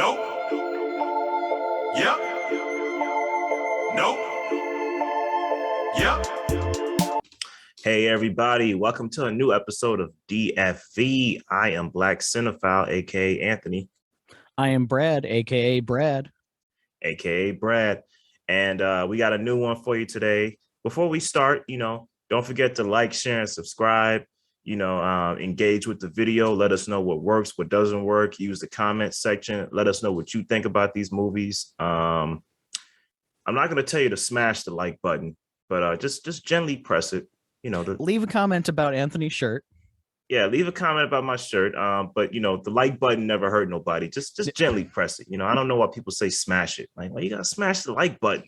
Nope. Yep. Nope. Yep. Hey everybody, welcome to a new episode of DFV. I am Black Cinephile, aka Anthony. I am Brad, aka Brad. aka Brad. And we got a new one for you today. Before we start, don't forget to like, share, and subscribe. Engage with the video. Let us know what works, what doesn't work. Use the comment section. Let us know what you think about these movies. I'm not going to tell you to smash the like button, but just gently press it. Leave a comment about Anthony's shirt. Yeah, leave a comment about my shirt. But the like button never hurt nobody. Just gently press it. I don't know why people say smash it. Like, well, you gotta smash the like button.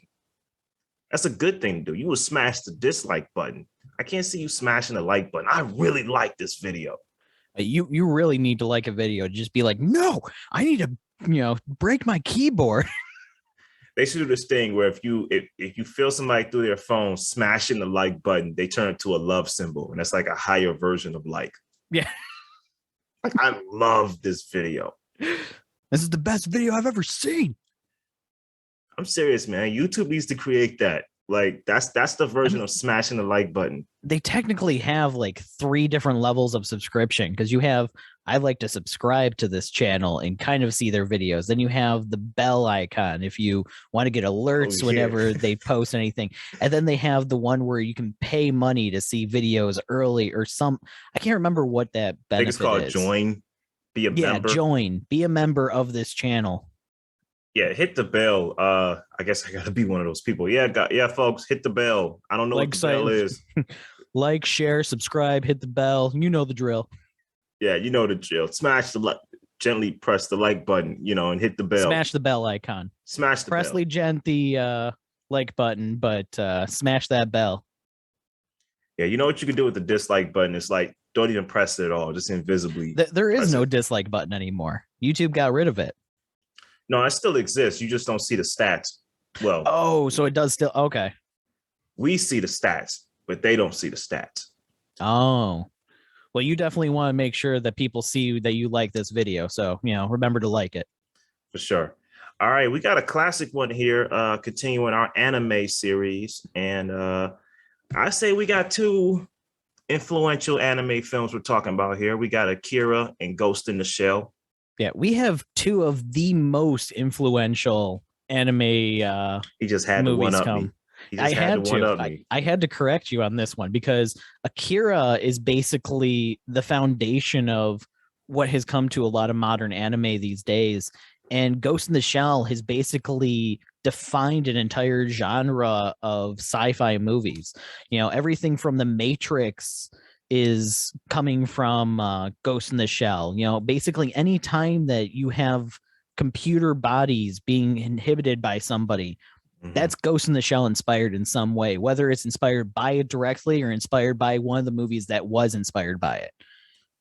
That's a good thing to do. You would smash the dislike button. I can't see you smashing the like button. I really like this video. You really need to like a video. Just be like, no, I need to, break my keyboard. They should do this thing where if you feel somebody through their phone smashing the like button, they turn it to a love symbol, and that's like a higher version of like. Yeah. Like, I love this video. This is the best video I've ever seen. I'm serious, man. YouTube needs to create that. Like, that's the version of smashing the like button. They technically have like 3 different levels of subscription, because I like to subscribe to this channel and kind of see their videos. Then you have the bell icon if you want to get alerts whenever they post anything. And then they have the one where you can pay money to see videos early or I can't remember what that benefit is. I think it's called join. Be a member. Join. Be a member of this channel. Yeah, hit the bell. I guess I gotta be one of those people. Yeah, folks, hit the bell. I don't know what the bell is. Like, share, subscribe, hit the bell. You know the drill. Yeah, you know the drill. Smash the like, gently press the like button, and hit the bell. Smash the bell icon. Smash the bell. Press the like button, but smash that bell. Yeah, you know what you can do with the dislike button? It's like, don't even press it at all. Just invisibly. There is no dislike button anymore. YouTube got rid of it. No, it still exists. You just don't see the stats. Well, oh, so it does still. Okay. We see the stats, but they don't see the stats. Oh, well, you definitely want to make sure that people see that you like this video. So, remember to like it. For sure. All right. We got a classic one here, continuing our anime series. And I say we got 2 influential anime films we're talking about here. We got Akira and Ghost in the Shell. Yeah, we have 2 of the most influential anime he just had to one up me. I had to correct you on this one, because Akira is basically the foundation of what has come to a lot of modern anime these days. And Ghost in the Shell has basically defined an entire genre of sci-fi movies. Everything from The Matrix is coming from Ghost in the Shell. Basically any time that you have computer bodies being inhibited by somebody, that's Ghost in the Shell inspired in some way, whether it's inspired by it directly or inspired by one of the movies that was inspired by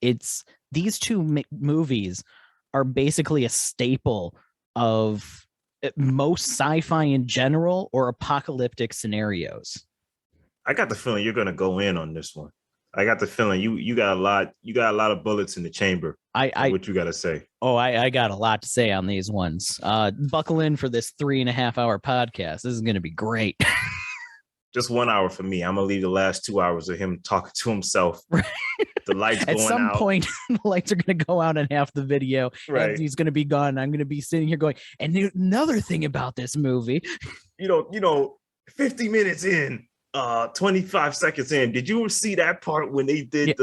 it. These 2 movies are basically a staple of most sci-fi in general or apocalyptic scenarios. I got the feeling you're going to go in on this one. I got the feeling you got a lot of bullets in the chamber. What you got to say? Oh, I got a lot to say on these ones. Buckle in for this 3.5-hour podcast. This is going to be great. Just 1 hour for me. I'm going to leave the last 2 hours of him talking to himself. Right. The lights going out. At some point, the lights are going to go out in half the video. Right. And he's going to be gone. I'm going to be sitting here going, and another thing about this movie. 50 minutes in. 25 seconds in, did you see that part when they did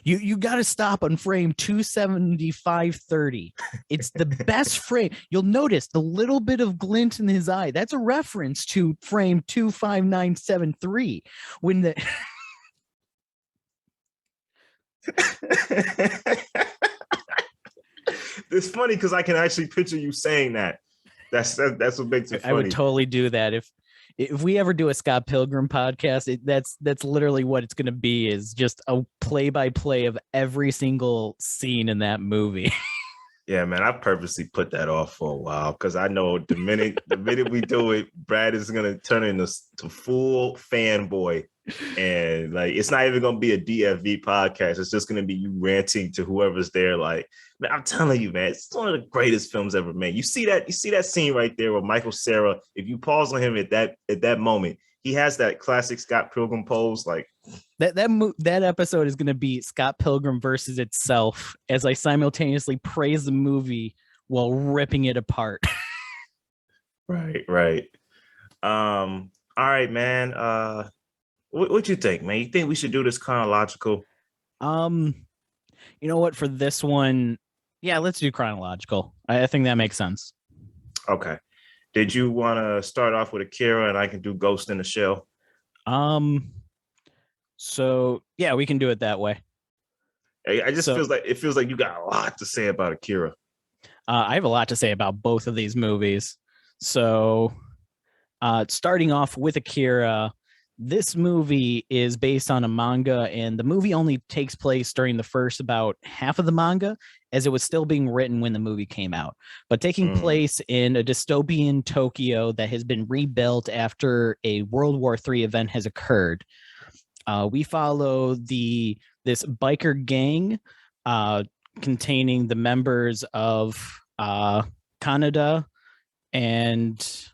you got to stop on frame 275:30. It's the best frame. You'll notice the little bit of glint in his eye. That's a reference to frame 25973 when the It's funny because I can actually picture you saying that. That's what makes it funny. I would totally do that if we ever do a Scott Pilgrim podcast. That's literally what it's going to be, is just a play-by-play of every single scene in that movie. Yeah, man, I purposely put that off for a while because I know the minute we do it, Brad is gonna turn into to full fanboy, and like it's not even gonna be a DFV podcast. It's just gonna be you ranting to whoever's there. Like, man, I'm telling you, man, it's one of the greatest films ever made. You see that scene right there with Michael Cera. If you pause on him at that moment, he has that classic Scott Pilgrim pose, like. That episode is going to be Scott Pilgrim versus itself as I simultaneously praise the movie while ripping it apart. Right. All right, man. What you think, man? You think we should do this chronological? You know what? For this one, yeah, let's do chronological. I think that makes sense. Okay. Did you want to start off with Akira, and I can do Ghost in the Shell? So yeah, we can do it that way. Feels like you got a lot to say about Akira. I have a lot to say about both of these movies. So, starting off with Akira, this movie is based on a manga, and the movie only takes place during the first about half of the manga, as it was still being written when the movie came out, but taking place in a dystopian Tokyo that has been rebuilt after a World War III event has occurred. We follow this biker gang containing the members of Kaneda, and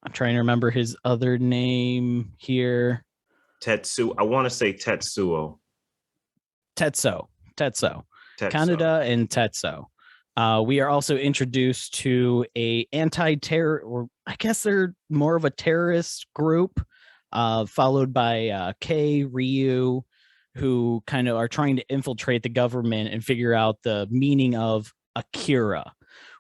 I'm trying to remember his other name here. Tetsu. I want to say Tetsuo. Tetsuo. Kaneda and Tetsuo. We are also introduced to a anti-terror, or I guess they're more of a terrorist group, followed by Kei, Ryu, who kind of are trying to infiltrate the government and figure out the meaning of Akira,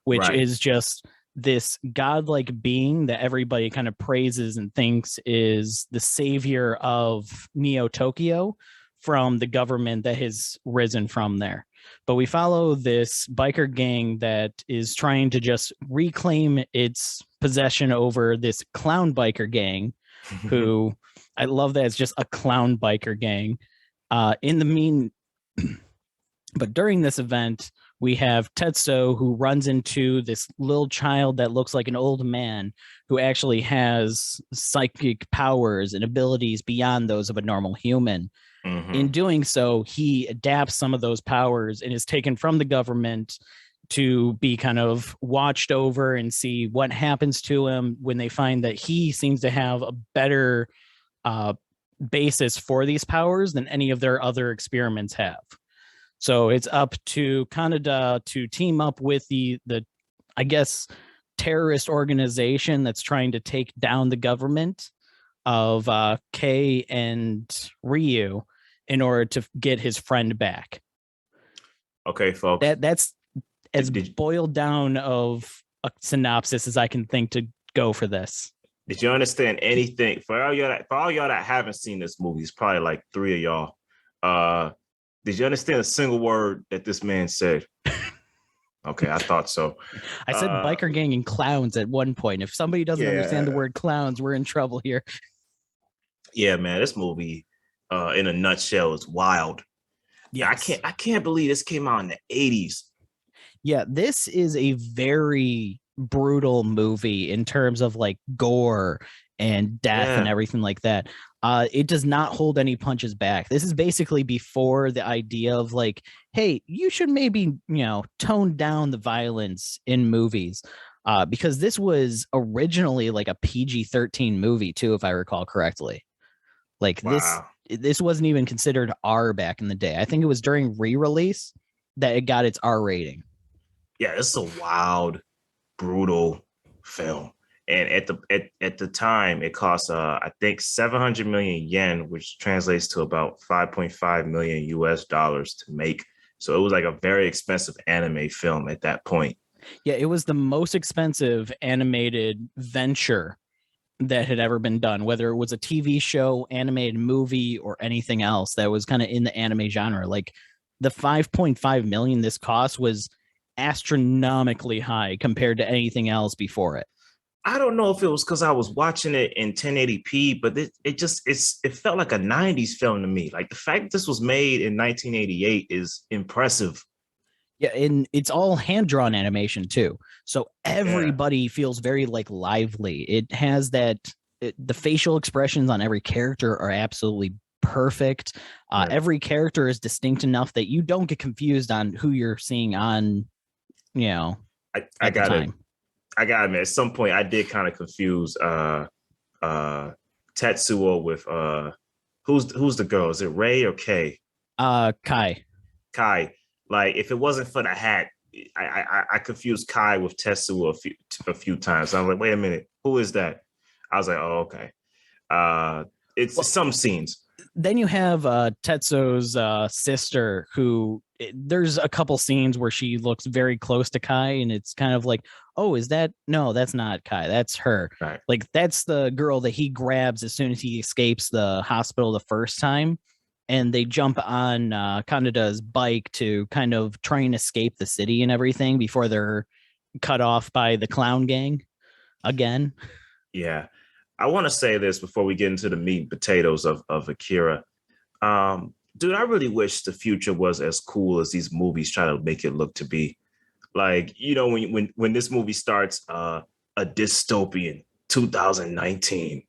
which is just this godlike being that everybody kind of praises and thinks is the savior of Neo Tokyo from the government that has risen from there. But we follow this biker gang that is trying to just reclaim its possession over this clown biker gang, who I love that it's just a clown biker gang. But during this event, we have Tetsuo, who runs into this little child that looks like an old man who actually has psychic powers and abilities beyond those of a normal human. In doing so, he adapts some of those powers and is taken from the government to be kind of watched over and see what happens to him when they find that he seems to have a better basis for these powers than any of their other experiments have. So it's up to Kaneda to team up with the I guess, terrorist organization that's trying to take down the government of Kei and Ryu in order to get his friend back. Okay, folks. That's as boiled down of a synopsis as I can think to go for this. Did you understand anything? For all y'all that haven't seen this movie, it's probably like 3 of y'all. Did you understand a single word that this man said? Okay, I thought so. I said biker gang and clowns at one point. If somebody doesn't understand the word clowns, we're in trouble here. Yeah, man, this movie, in a nutshell, is wild. Yeah, I can't believe this came out in the 80s. Yeah, this is a very brutal movie in terms of like gore and death and everything like that. It does not hold any punches back. This is basically before the idea of like, hey, you should maybe, tone down the violence in movies. Because this was originally like a PG-13 movie too, if I recall correctly. Like this wasn't even considered R back in the day. I think it was during re-release that it got its R rating. Yeah, it's a wild, brutal film. And at the time, it cost I think 700 million yen, which translates to about 5.5 million US dollars to make. So it was like a very expensive anime film at that point. Yeah, it was the most expensive animated venture that had ever been done, whether it was a TV show, animated movie, or anything else that was kind of in the anime genre. Like the 5.5 million this cost was astronomically high compared to anything else before it. I don't know if it was because I was watching it in 1080p, but it felt like a 90s film to me. Like the fact that this was made in 1988 is impressive. Yeah, and it's all hand-drawn animation too. So everybody feels very like lively. It has the facial expressions on every character are absolutely perfect. Every character is distinct enough that you don't get confused on who you're seeing on, I gotta admit, at some point I did kind of confuse Tetsuo with who's the girl? Is it Ray or Kay? Kai. Like, if it wasn't for the hat, I confused Kai with Tetsuo a few times. I was like, wait a minute, who is that? I was like, oh, okay. It's some scenes. Then you have Tetsuo's sister, who there's a couple scenes where she looks very close to Kai, and it's kind of like, oh, is that? No, that's not Kai. That's her. Right. Like, that's the girl that he grabs as soon as he escapes the hospital the first time. And they jump on Kanada's bike to kind of try and escape the city and everything before they're cut off by the clown gang again. Yeah. I want to say this before we get into the meat and potatoes of Akira. Dude, I really wish the future was as cool as these movies try to make it look to be. Like, when this movie starts, a dystopian 2019.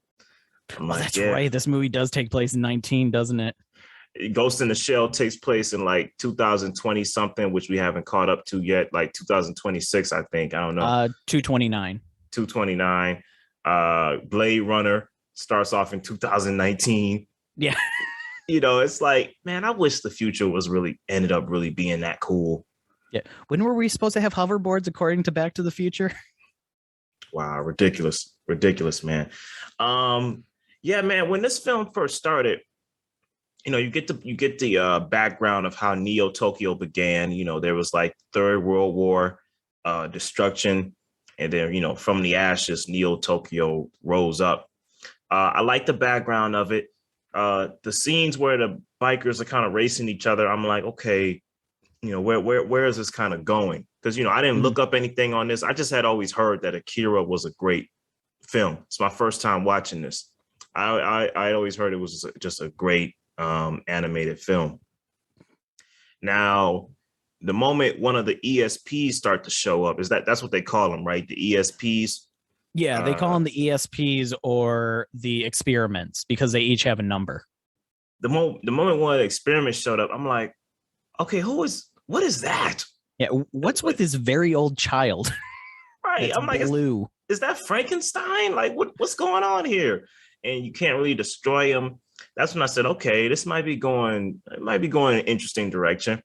That's right. This movie does take place in 19, doesn't it? Ghost in the Shell takes place in like 2020 something, which we haven't caught up to yet, like 2026, I think. I don't know. 229. 229. Blade Runner starts off in 2019. Yeah. It's like, man, I wish the future ended up really being that cool. Yeah. When were we supposed to have hoverboards according to Back to the Future? Wow, ridiculous, man. Yeah, man, when this film first started, you get the background of how Neo Tokyo began. There was like Third World War, destruction, and then from the ashes, Neo Tokyo rose up. I like the background of it. The scenes where the bikers are kind of racing each other, I'm like, okay, where is this kind of going? Because I didn't look up anything on this. I just had always heard that Akira was a great film. It's my first time watching this. I always heard it was just a great animated film. Now, the moment one of the ESPs start to show up, that's what they call them, right? The ESPs. Yeah, they call them the ESPs or the experiments because they each have a number. The moment one of the experiments showed up, I'm like, okay, what is that? Yeah, what's with this very old child? Right. I'm like, blue. Is that Frankenstein? Like, what's going on here? And you can't really destroy him. That's when I said, okay, this might be going in an interesting direction.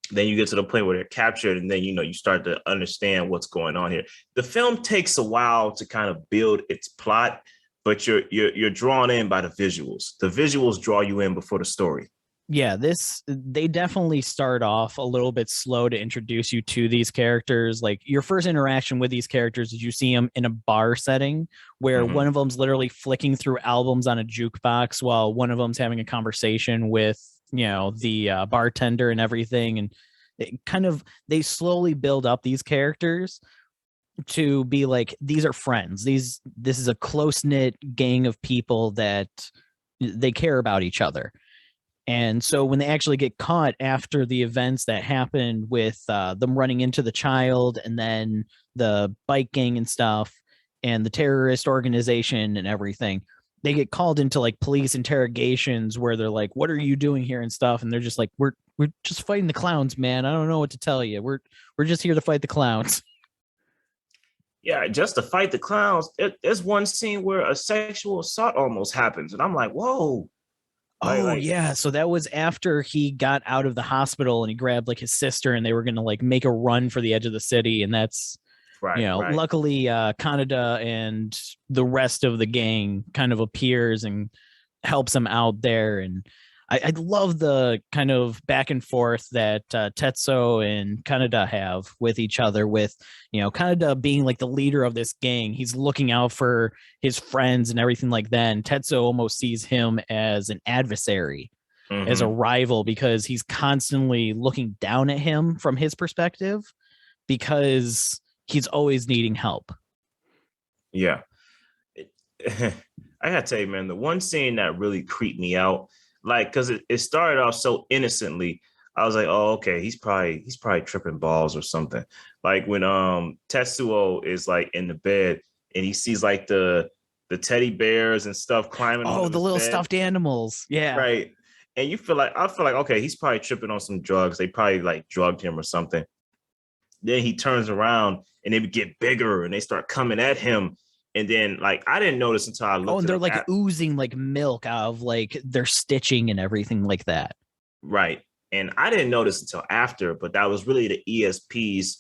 Then you get to the point where they're captured, and then you start to understand what's going on here. The film takes a while to kind of build its plot, but you're drawn in by the visuals. The visuals draw you in before the story. Yeah, they definitely start off a little bit slow to introduce you to these characters. Like, your first interaction with these characters is you see them in a bar setting where one of them's literally flicking through albums on a jukebox while one of them's having a conversation with the bartender and everything. And they slowly build up these characters to be like, these are friends. This is a close-knit gang of people that they care about each other. And so when they actually get caught after the events that happened with them running into the child and then the bike gang and stuff and the terrorist organization and everything, they get called into like police interrogations where they're like, what are you doing here and stuff? And they're just like, we're just fighting the clowns, man. I don't know what to tell you. We're just here to fight the clowns. Yeah, just to fight the clowns. There's one scene where a sexual assault almost happens. And I'm like, whoa. Yeah. So that was after he got out of the hospital and he grabbed like his sister and they were going to like make a run for the edge of the city. And that's, luckily Kanada and the rest of the gang kind of appears and helps him out there. And I love the kind of back and forth that Tetsuo and Kanada have with each other, with, Kanada being like the leader of this gang. He's looking out for his friends and everything like that. And Tetsuo almost sees him as an adversary, as a rival, because he's constantly looking down at him from his perspective because he's always needing help. Yeah. I gotta tell you, man, the one scene that really creeped me out, like, because it started off so innocently. I was like, oh, okay, he's probably tripping balls or something. Like when Tetsuo is like in the bed and he sees like the teddy bears and stuff climbing on the his little bed. stuffed animals. Yeah. Right. And I feel like, okay, he's probably tripping on some drugs. They probably like drugged him or something. Then he turns around and they get bigger and they start coming at him. And then like I didn't notice until I looked. Oh, and they're like oozing like milk out of like their stitching and everything like that. Right. And I didn't notice until after, but that was really the ESPs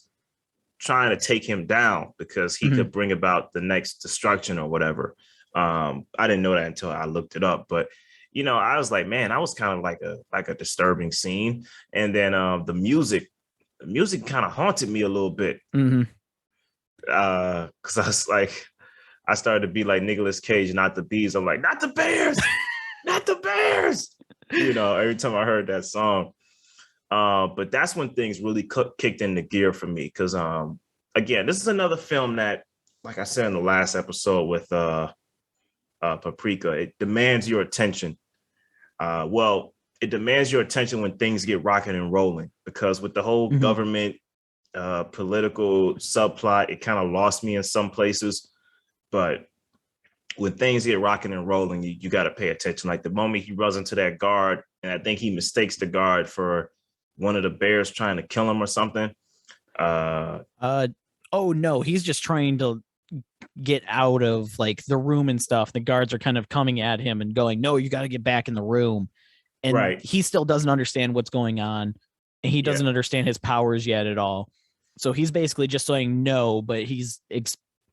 trying to take him down because he could bring about the next destruction or whatever. I didn't know that until I looked it up. But you know, I was like, man, that was kind of like a disturbing scene. And then the music kind of haunted me a little bit. Because I was like, I started to be like Nicolas Cage, not the bees. I'm like, not the bears, not the bears. You know, every time I heard that song. But that's when things really kicked into gear for me. Because again, this is another film that, like I said in the last episode with Paprika, it demands your attention. Well, it demands your attention when things get rocking and rolling, because with the whole government political subplot, it kind of lost me in some places. But when things get rocking and rolling, you got to pay attention. Like the moment he runs into that guard, and I think he mistakes the guard for one of the bears trying to kill him or something. Oh no, he's just trying to get out of like the room and stuff. The guards are kind of coming at him and going, no, you got to get back in the room. And he still doesn't understand what's going on, and he doesn't understand his powers yet at all. So he's basically just saying no, but he's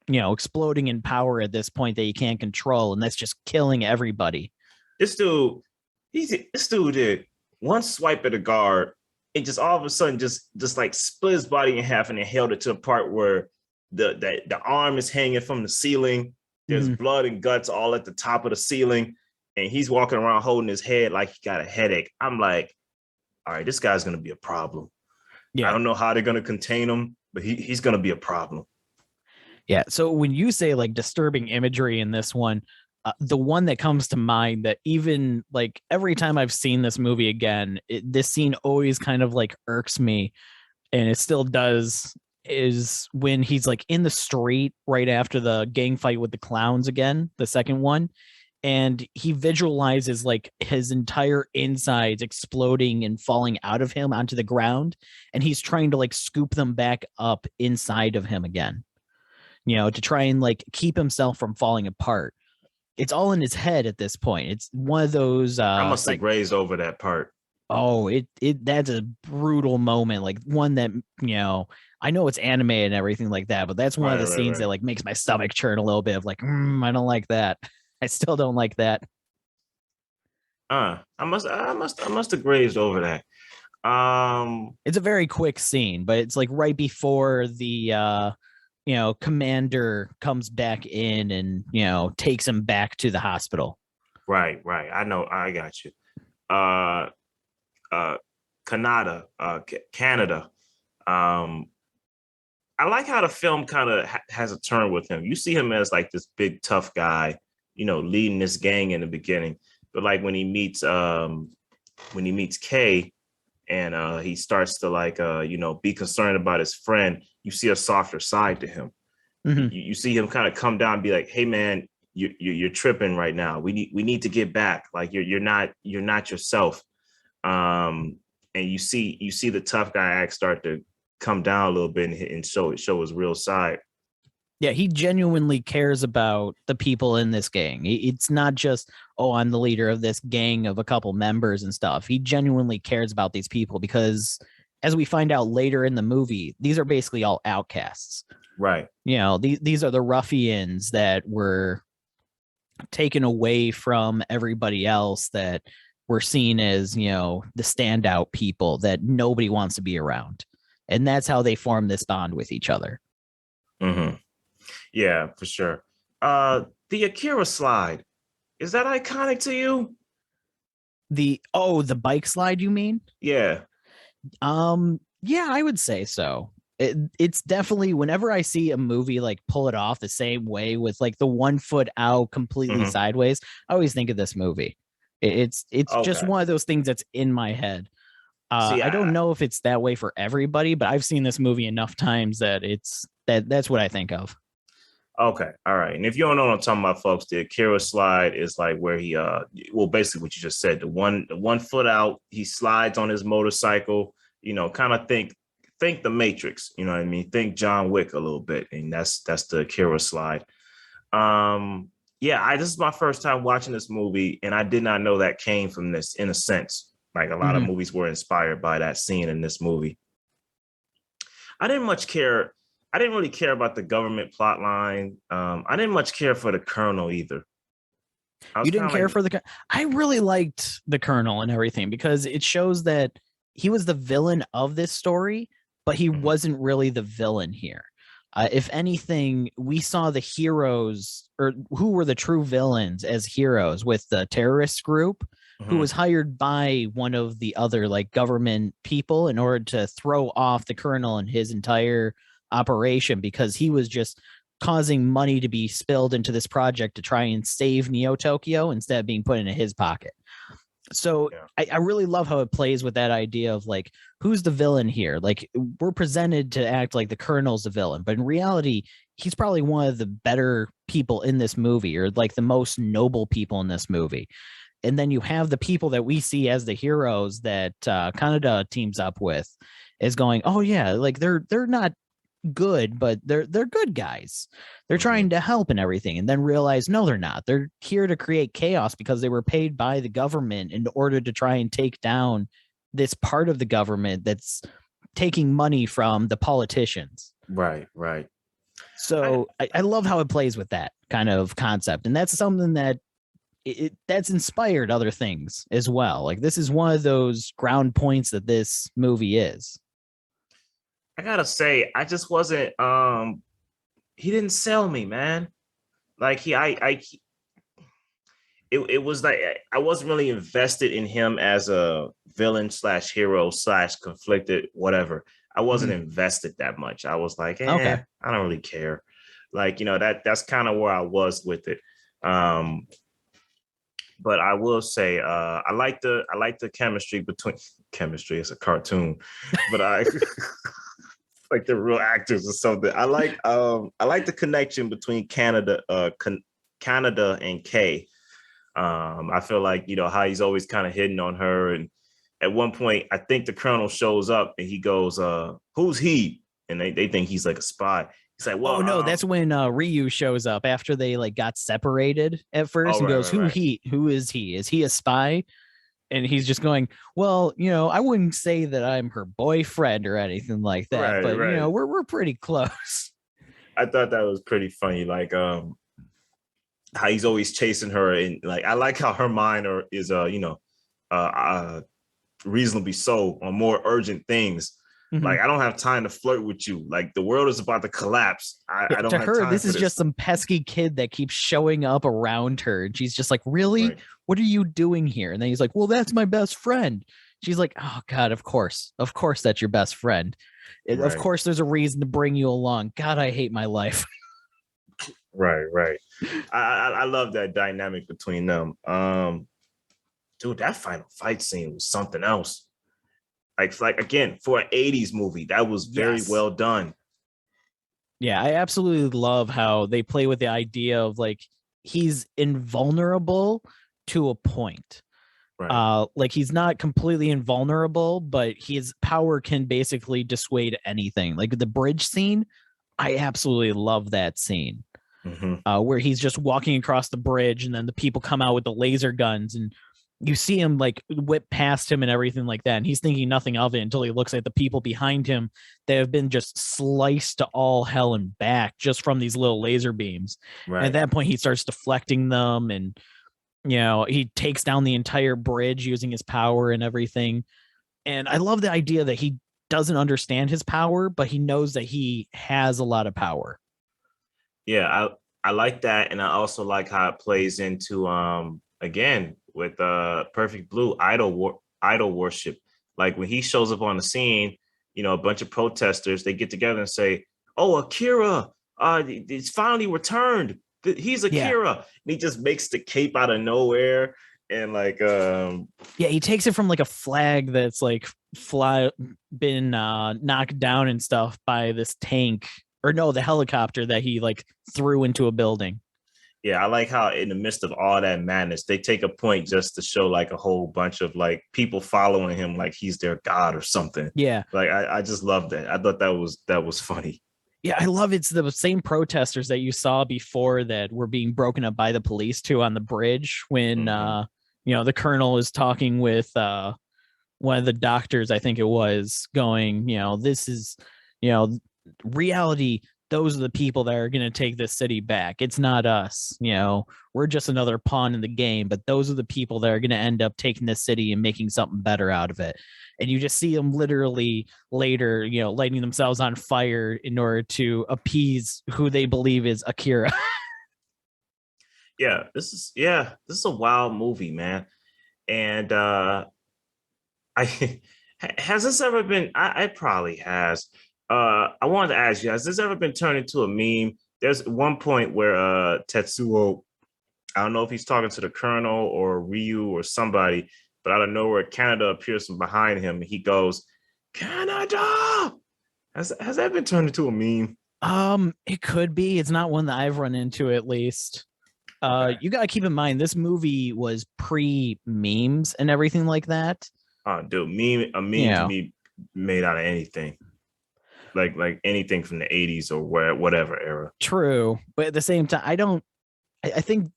exploding in power at this point that he can't control, and that's just killing everybody. This dude did one swipe at a guard, and just all of a sudden just like split his body in half, and then held it to a part where the arm is hanging from the ceiling. There's blood and guts all at the top of the ceiling, and he's walking around holding his head like he got a headache. I'm like, all right, this guy's gonna be a problem. I don't know how they're gonna contain him, but he's gonna be a problem. Yeah. So when you say like disturbing imagery in this one, the one that comes to mind that even like every time I've seen this movie again, this scene always kind of like irks me, and it still does, is when he's like in the street right after the gang fight with the clowns again, the second one, and he visualizes like his entire insides exploding and falling out of him onto the ground, and he's trying to like scoop them back up inside of him again, to try and like keep himself from falling apart. It's all in his head at this point. It's one of those I must have grazed over that part. Oh, that's a brutal moment, like one that, I know it's anime and everything like that, but that's one of the scenes that like makes my stomach churn a little bit of like, I don't like that. I still don't like that. I must have grazed over that. It's a very quick scene, but it's like right before the commander comes back in and takes him back to the hospital. Right. I know. I got you. Canada. I like how the film kind of has a turn with him. You see him as like this big tough guy, leading this gang in the beginning. But like when he meets Kay, and he starts to like be concerned about his friend, you see a softer side to him. You see him kind of come down and be like, hey man, you're tripping right now. We need to get back. Like you're not yourself. And you see the tough guy act start to come down a little bit and show his real side. Yeah, he genuinely cares about the people in this gang. It's not just, oh, I'm the leader of this gang of a couple members and stuff. He genuinely cares about these people because, as we find out later in the movie, these are basically all outcasts. Right. These are the ruffians that were taken away from everybody else, that were seen as, the standout people that nobody wants to be around. And that's how they form this bond with each other. Yeah, for sure. The Akira slide, is that iconic to you? The bike slide, you mean? Yeah. Yeah, I would say so. It's definitely, whenever I see a movie like pull it off the same way with like the 1 foot out completely sideways, I always think of this movie. It's just one of those things that's in my head. I don't know if it's that way for everybody, but I've seen this movie enough times that that's what I think of. Okay, all right. And if you don't know what I'm talking about, folks, the Akira slide is like where he well, basically what you just said, the one foot out, he slides on his motorcycle, kind of think the Matrix, you know what I mean? Think John Wick a little bit, and that's the Akira slide. This is my first time watching this movie, and I did not know that came from this in a sense. Like a lot of movies were inspired by that scene in this movie. I didn't really care about the government plot line. I didn't much care for the Colonel either. You didn't care for the... I really liked the Colonel and everything because it shows that he was the villain of this story, but he wasn't really the villain here. If anything, we saw the heroes, or who were the true villains as heroes, with the terrorist group who was hired by one of the other like government people in order to throw off the Colonel and his entire operation, because he was just causing money to be spilled into this project to try and save Neo Tokyo instead of being put into his pocket. So I really love how it plays with that idea of like, who's the villain here? Like, we're presented to act like the Colonel's the villain, but in reality, he's probably one of the better people in this movie, or like the most noble people in this movie. And then you have the people that we see as the heroes that Kaneda teams up with, is going, oh yeah, like they're not good, but they're good guys. They're trying to help and everything, and then realize no, they're not. They're here to create chaos because they were paid by the government in order to try and take down this part of the government that's taking money from the politicians. Right. So I love how it plays with that kind of concept, and that's something that that's inspired other things as well. Like, this is one of those ground points that this movie is. I gotta say, I just wasn't. He didn't sell me, man. Like it was like I wasn't really invested in him as a villain / hero / conflicted whatever. I wasn't invested that much. I was like, okay, I don't really care. Like, that's kind of where I was with it. But I will say, I like the chemistry between chemistry. It's a cartoon, but I like the real actors or something. I like the connection between Canada and Kay. I feel like, how he's always kind of hitting on her, and at one point, I think the Colonel shows up and he goes, "Who's he?" And they think he's like a spy. He's like, well, oh no, that's when Ryu shows up after they like got separated at first, and goes, who is he? Is he a spy? And he's just going, well, I wouldn't say that I'm her boyfriend or anything like that, but we're pretty close. I thought that was pretty funny, like how he's always chasing her, and like I like how her mind is reasonably so on more urgent things. Like, I don't have time to flirt with you. Like, the world is about to collapse. I don't have her, time this is just some pesky kid that keeps showing up around her. And she's just like, really? Right. What are you doing here? And then he's like, well, that's my best friend. She's like, oh, God, of course. Of course, that's your best friend. Right. Of course, there's a reason to bring you along. God, I hate my life. Right. I love that dynamic between them. Dude, that final fight scene was something else. Like again, for an 80s movie, that was very well done. Yeah, I absolutely love how they play with the idea of like, he's invulnerable to a point. Right. Like, he's not completely invulnerable, but his power can basically dissuade anything. Like the bridge scene, I absolutely love that scene. Where he's just walking across the bridge and then the people come out with the laser guns and you see him like whip past him and everything like that. And he's thinking nothing of it until he looks at the people behind him that have been just sliced to all hell and back just from these little laser beams. Right. And at that point, he starts deflecting them, and, he takes down the entire bridge using his power and everything. And I love the idea that he doesn't understand his power, but he knows that he has a lot of power. Yeah, I like that. And I also like how it plays into, again, with Perfect Blue, idol worship. Like, when he shows up on the scene, a bunch of protesters, they get together and say, oh, Akira, he's finally returned. He's Akira. Yeah. And he just makes the cape out of nowhere. and like yeah, he takes it from like a flag that's like been knocked down and stuff by this tank, or no, the helicopter that he like threw into a building. Yeah, I like how in the midst of all that madness, they take a point just to show like a whole bunch of like people following him like he's their god or something. Yeah. Like I just love that. I thought that was funny. Yeah, I love it's the same protesters that you saw before that were being broken up by the police too on the bridge when the colonel is talking with one of the doctors, I think it was, going, this is, reality. Those are the people that are going to take this city back. It's not us. We're just another pawn in the game, but those are the people that are going to end up taking this city and making something better out of it. And you just see them literally later, lighting themselves on fire in order to appease who they believe is Akira. This is a wild movie, man. And has this ever been? I probably has. I wanted to ask you, has this ever been turned into a meme? There's one point where Tetsuo, I don't know if he's talking to the colonel or Ryu or somebody, but out of nowhere, Canada appears from behind him, and he goes, "Canada!" Has that been turned into a meme? It could be. It's not one that I've run into, at least. Okay. You gotta keep in mind this movie was pre-memes and everything like that. Oh, dude, a meme can be made out of anything. Like anything from the 80s or whatever era. True, but at the same time, I think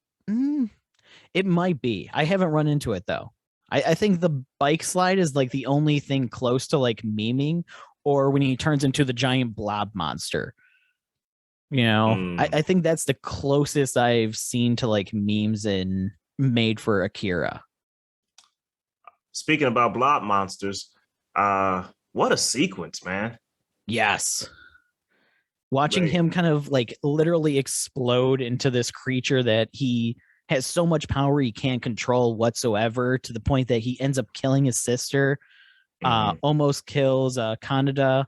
it might be. I haven't run into it though. I think the bike slide is like the only thing close to like memeing, or when he turns into the giant blob monster. I think that's the closest I've seen to like memes and made for Akira. Speaking about blob monsters, what a sequence, man. Yes. Watching him kind of like literally explode into this creature that he has so much power he can't control whatsoever, to the point that he ends up killing his sister, almost kills Kaneda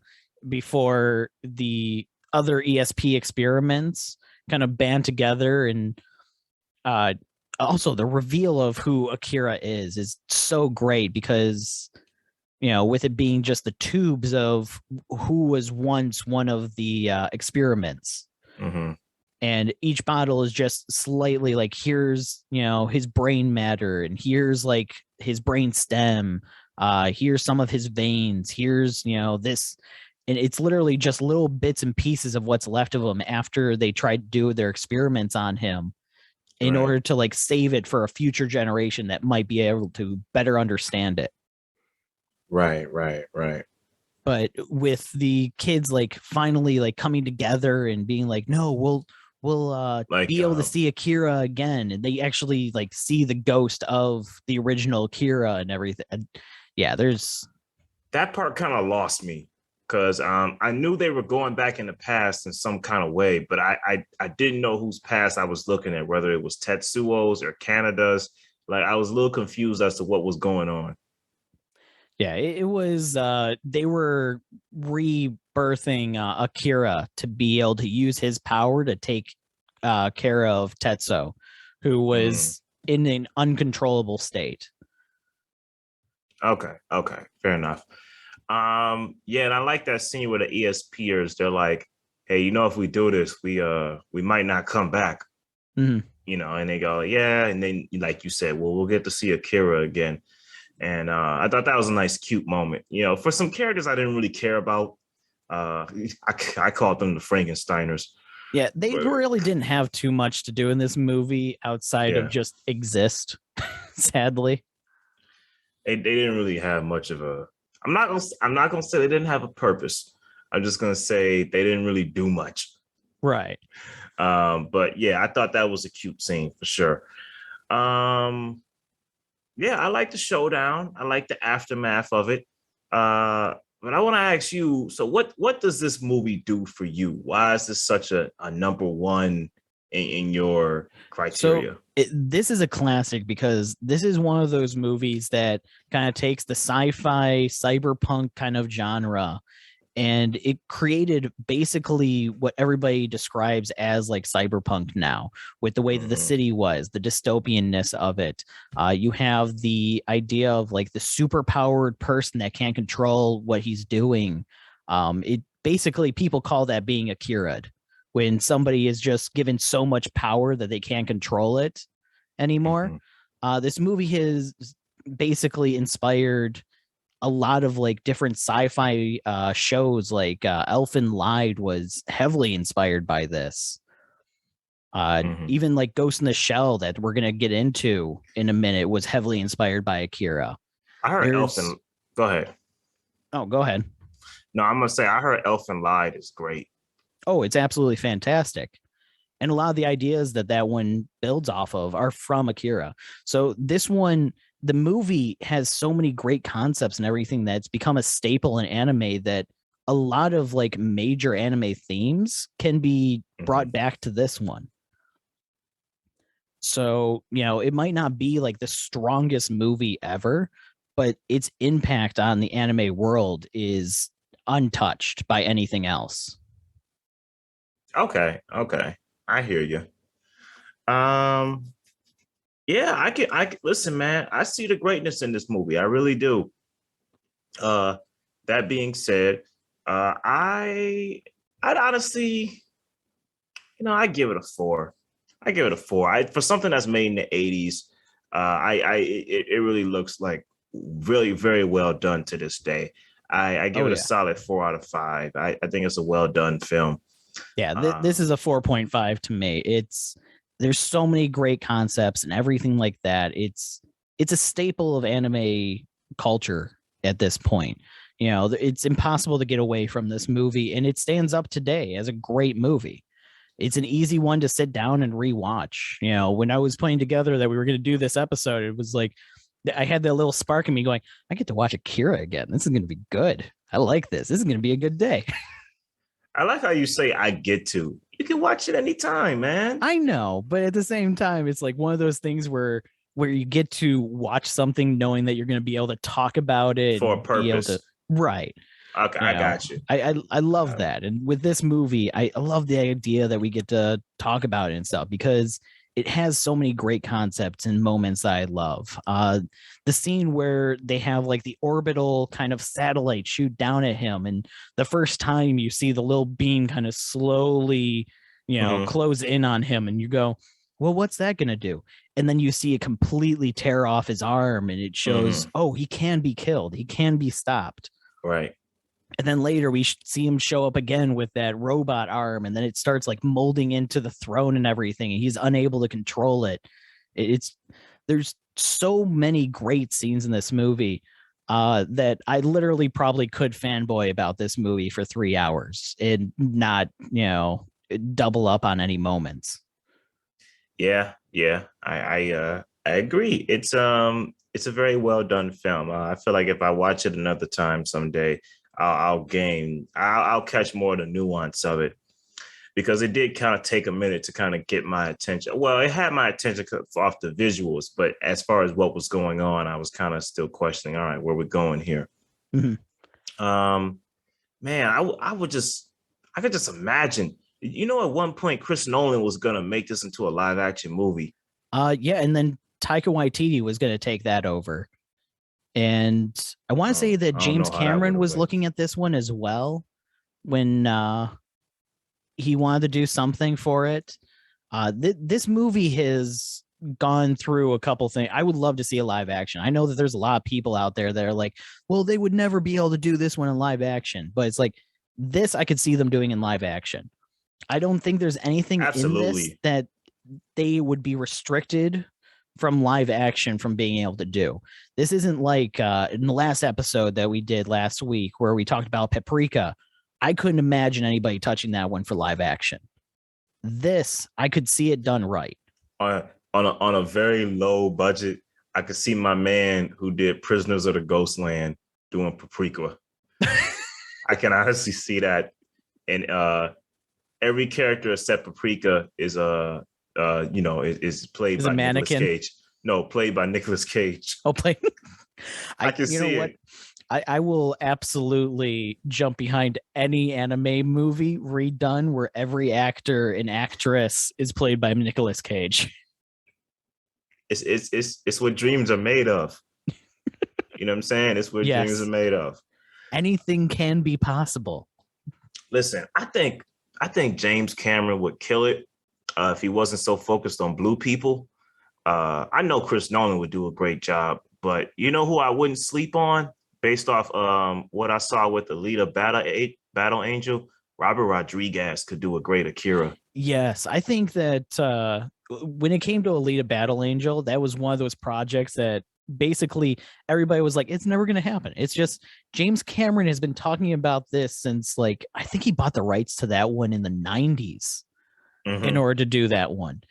before the other ESP experiments kind of band together. And also the reveal of who Akira is so great, because with it being just the tubes of who was once one of the experiments. And each bottle is just slightly like, here's, his brain matter, and here's like his brain stem. Here's some of his veins. Here's, this. And it's literally just little bits and pieces of what's left of him after they tried to do their experiments on him in order to like save it for a future generation that might be able to better understand it. Right. But with the kids like finally like coming together and being like, no, we'll be able to see Akira again, and they actually like see the ghost of the original Akira and everything. Yeah, there's that part kind of lost me, because I knew they were going back in the past in some kind of way, but I didn't know whose past I was looking at, whether it was Tetsuo's or Canada's. Like, I was a little confused as to what was going on. Yeah, it was they were rebirthing Akira to be able to use his power to take care of Tetsuo, who was in an uncontrollable state. Okay, fair enough. And I like that scene where the ESPers, they're like, hey, if we do this, we might not come back. And they go, yeah, and then like you said, well, we'll get to see Akira again. And I thought that was a nice, cute moment. For some characters I didn't really care about. I called them the Frankensteiners. Yeah, they really didn't have too much to do in this movie outside of just exist, sadly. They didn't really have much of a... I'm not gonna say they didn't have a purpose. I'm just gonna say they didn't really do much. Right. But yeah, I thought that was a cute scene for sure. Yeah, I like the showdown. I like the aftermath of it. But I want to ask you, so what does this movie do for you? Why is this such a number one in your criteria? So this is a classic because this is one of those movies that kind of takes the sci-fi cyberpunk kind of genre And it created basically what everybody describes as like cyberpunk now, with the way that the city was, the dystopianness of it. You have the idea of like the super powered person that can't control what he's doing. It basically, people call that being Akira, when somebody is just given so much power that they can't control it anymore. This movie has basically inspired a lot of like different sci-fi shows, like Elfen Lied was heavily inspired by this. Even like Ghost in the Shell, that we're gonna get into in a minute, was heavily inspired by Akira. I heard Elfen. Go ahead. Oh, go ahead. No, I'm gonna say I heard Elfen Lied is great. Oh, it's absolutely fantastic. And a lot of the ideas that one builds off of are from Akira. So this one, the movie has so many great concepts and everything that's become a staple in anime that a lot of like major anime themes can be brought back to this one. So, it might not be like the strongest movie ever, but its impact on the anime world is untouched by anything else. Okay. I hear you. Yeah, I can listen, man. I see the greatness in this movie. I really do. That being said, I'd honestly, I give it a 4. I give it a 4. For something that's made in the 80s, it really looks like really very well done to this day. I give it a solid 4 out of 5. I think it's a well done film. Yeah, this is a 4.5 to me. There's so many great concepts and everything like that. It's a staple of anime culture at this point. It's impossible to get away from this movie, and it stands up today as a great movie. It's an easy one to sit down and rewatch. When I was putting together that we were going to do this episode, it was like I had that little spark in me going, I get to watch Akira again. This is going to be good. I like this. This is going to be a good day. I like how you say I get to. You can watch it anytime, man. I know, but at the same time, it's like one of those things where you get to watch something knowing that you're going to be able to talk about it for a purpose. Right. Okay, I got you. I love that. And with this movie, I love the idea that we get to talk about it and stuff, because it has so many great concepts and moments that I love. The scene where they have like the orbital kind of satellite shoot down at him, and the first time you see the little beam kind of slowly, close in on him, and you go, well, what's that going to do? And then you see it completely tear off his arm, and it shows, oh, he can be killed. He can be stopped. Right. And then later we see him show up again with that robot arm, and then it starts like molding into the throne and everything, and he's unable to control it. There's so many great scenes in this movie that I literally probably could fanboy about this movie for 3 hours and not, double up on any moments. Yeah, I agree. It's a very well done film. I feel like if I watch it another time someday, I'll catch more of the nuance of it, because it did kind of take a minute to kind of get my attention. Well, it had my attention off the visuals, but as far as what was going on, I was kind of still questioning, all right, where we're going here. Man, I could just imagine, at one point Chris Nolan was going to make this into a live action movie. Yeah. And then Taika Waititi was going to take that over. And I want to say that James Cameron was looking at this one as well when he wanted to do something for it. This movie has gone through a couple things. I would love to see a live action. I know that there's a lot of people out there that are like, well, they would never be able to do this one in live action. But it's like, this I could see them doing in live action. I don't think there's anything in this that they would be restricted from live action from being able to do. This isn't like in the last episode that we did last week where we talked about Paprika. I couldn't imagine anybody touching that one for live action. This, I could see it done right. On a very low budget, I could see my man who did Prisoners of the Ghostland doing Paprika. I can honestly see that. And every character except Paprika is is played by Nicolas Cage. No, played by Nicolas Cage. Oh, play. I can see it. I will absolutely jump behind any anime movie redone where every actor and actress is played by Nicolas Cage. It's what dreams are made of. You know what I'm saying? It's what dreams are made of. Anything can be possible. Listen, I think James Cameron would kill it if he wasn't so focused on blue people. I know Chris Nolan would do a great job, but you know who I wouldn't sleep on based off what I saw with the Alita Battle Angel? Robert Rodriguez could do a great Akira. Yes, I think that when it came to Alita Battle Angel, that was one of those projects that basically everybody was like, it's never going to happen. It's just James Cameron has been talking about this since, like, I think he bought the rights to that one in the 90s in order to do that one.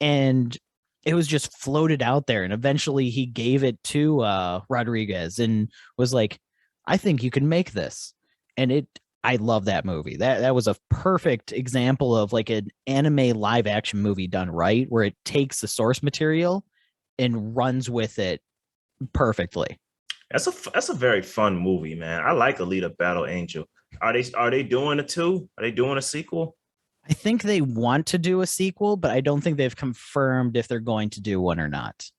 And it was just floated out there. And eventually he gave it to Rodriguez and was like, I think you can make this. And I love that movie. That was a perfect example of like an anime live action movie done right, where it takes the source material and runs with it perfectly. That's a very fun movie, man. I like Alita Battle Angel. Are they doing a 2? Are they doing a sequel? I think they want to do a sequel, but I don't think they've confirmed if they're going to do one or not.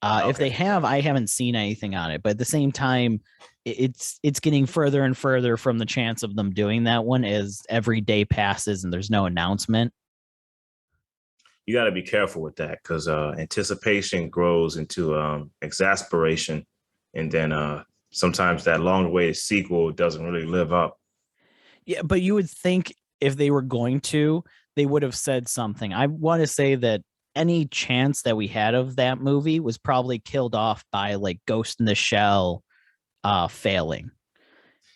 Okay. If they have, I haven't seen anything on it. But at the same time, it's getting further and further from the chance of them doing that one as every day passes and there's no announcement. You got to be careful with that because anticipation grows into exasperation. And then sometimes that long-awaited sequel doesn't really live up. Yeah, but you would think if they were going to, they would have said something. I want to say that any chance that we had of that movie was probably killed off by like Ghost in the Shell failing.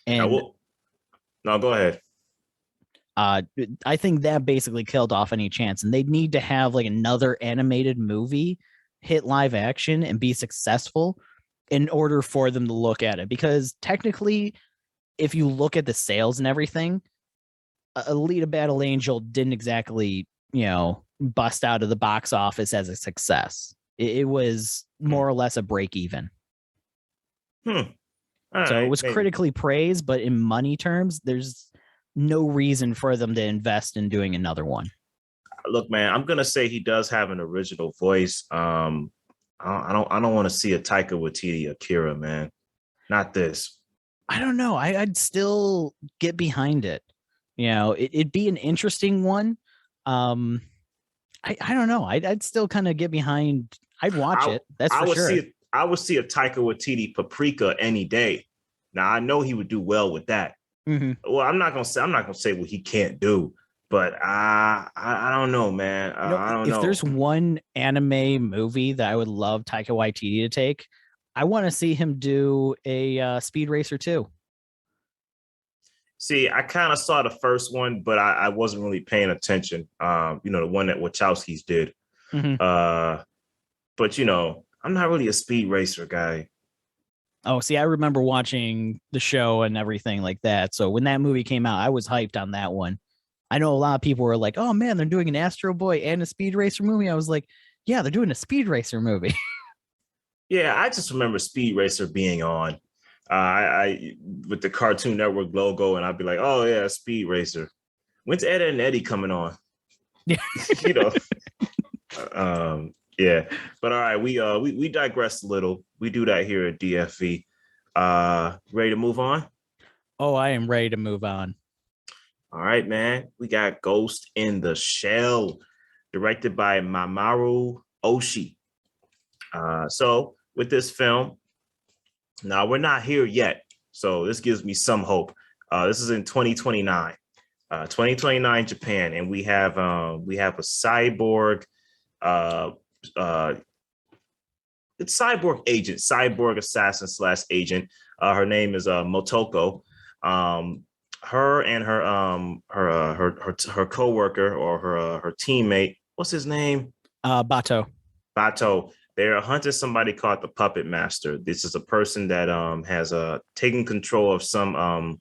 And no, go ahead. I think that basically killed off any chance, and they'd need to have like another animated movie hit live action and be successful in order for them to look at it. Because technically, if you look at the sales and everything, Alita Battle Angel didn't exactly, bust out of the box office as a success. It was more or less a break even. So it was critically praised, but in money terms, there's no reason for them to invest in doing another one. Look, man, I'm gonna say he does have an original voice. I don't want to see a Taika Waititi Akira, man. Not this. I don't know. I'd still get behind it. It'd be an interesting one. I don't know. I'd still kind of get behind. I'd watch it. That's for sure. I would see a Taika Waititi Paprika any day. Now I know he would do well with that. Mm-hmm. Well, I'm not gonna say what he can't do, but I don't know, man. I don't know. If there's one anime movie that I would love Taika Waititi to take, I want to see him do a Speed Racer 2. See, I kind of saw the first one, but I wasn't really paying attention. The one that Wachowski's did. Mm-hmm. But I'm not really a Speed Racer guy. Oh, see, I remember watching the show and everything like that. So when that movie came out, I was hyped on that one. I know a lot of people were like, "Oh man, they're doing an Astro Boy and a Speed Racer movie." I was like, "Yeah, they're doing a Speed Racer movie." Yeah, I just remember Speed Racer being on. I with the Cartoon Network logo, and I'd be like, "Oh yeah, Speed Racer." When's Ed and Eddie coming on? Yeah, yeah. But all right, we digress a little. We do that here at DFV. Ready to move on? Oh, I am ready to move on. All right, man. We got Ghost in the Shell, directed by Mamoru Oshii. So with this film. Now, we're not here yet, so this gives me some hope. This is in 2029, 2029 Japan, and we have a cyborg, it's cyborg agent, cyborg assassin / agent. Her name is Motoko. Her and her coworker or her teammate, what's his name? Bato. They're hunting somebody called the Puppet Master. This is a person that has taken control of some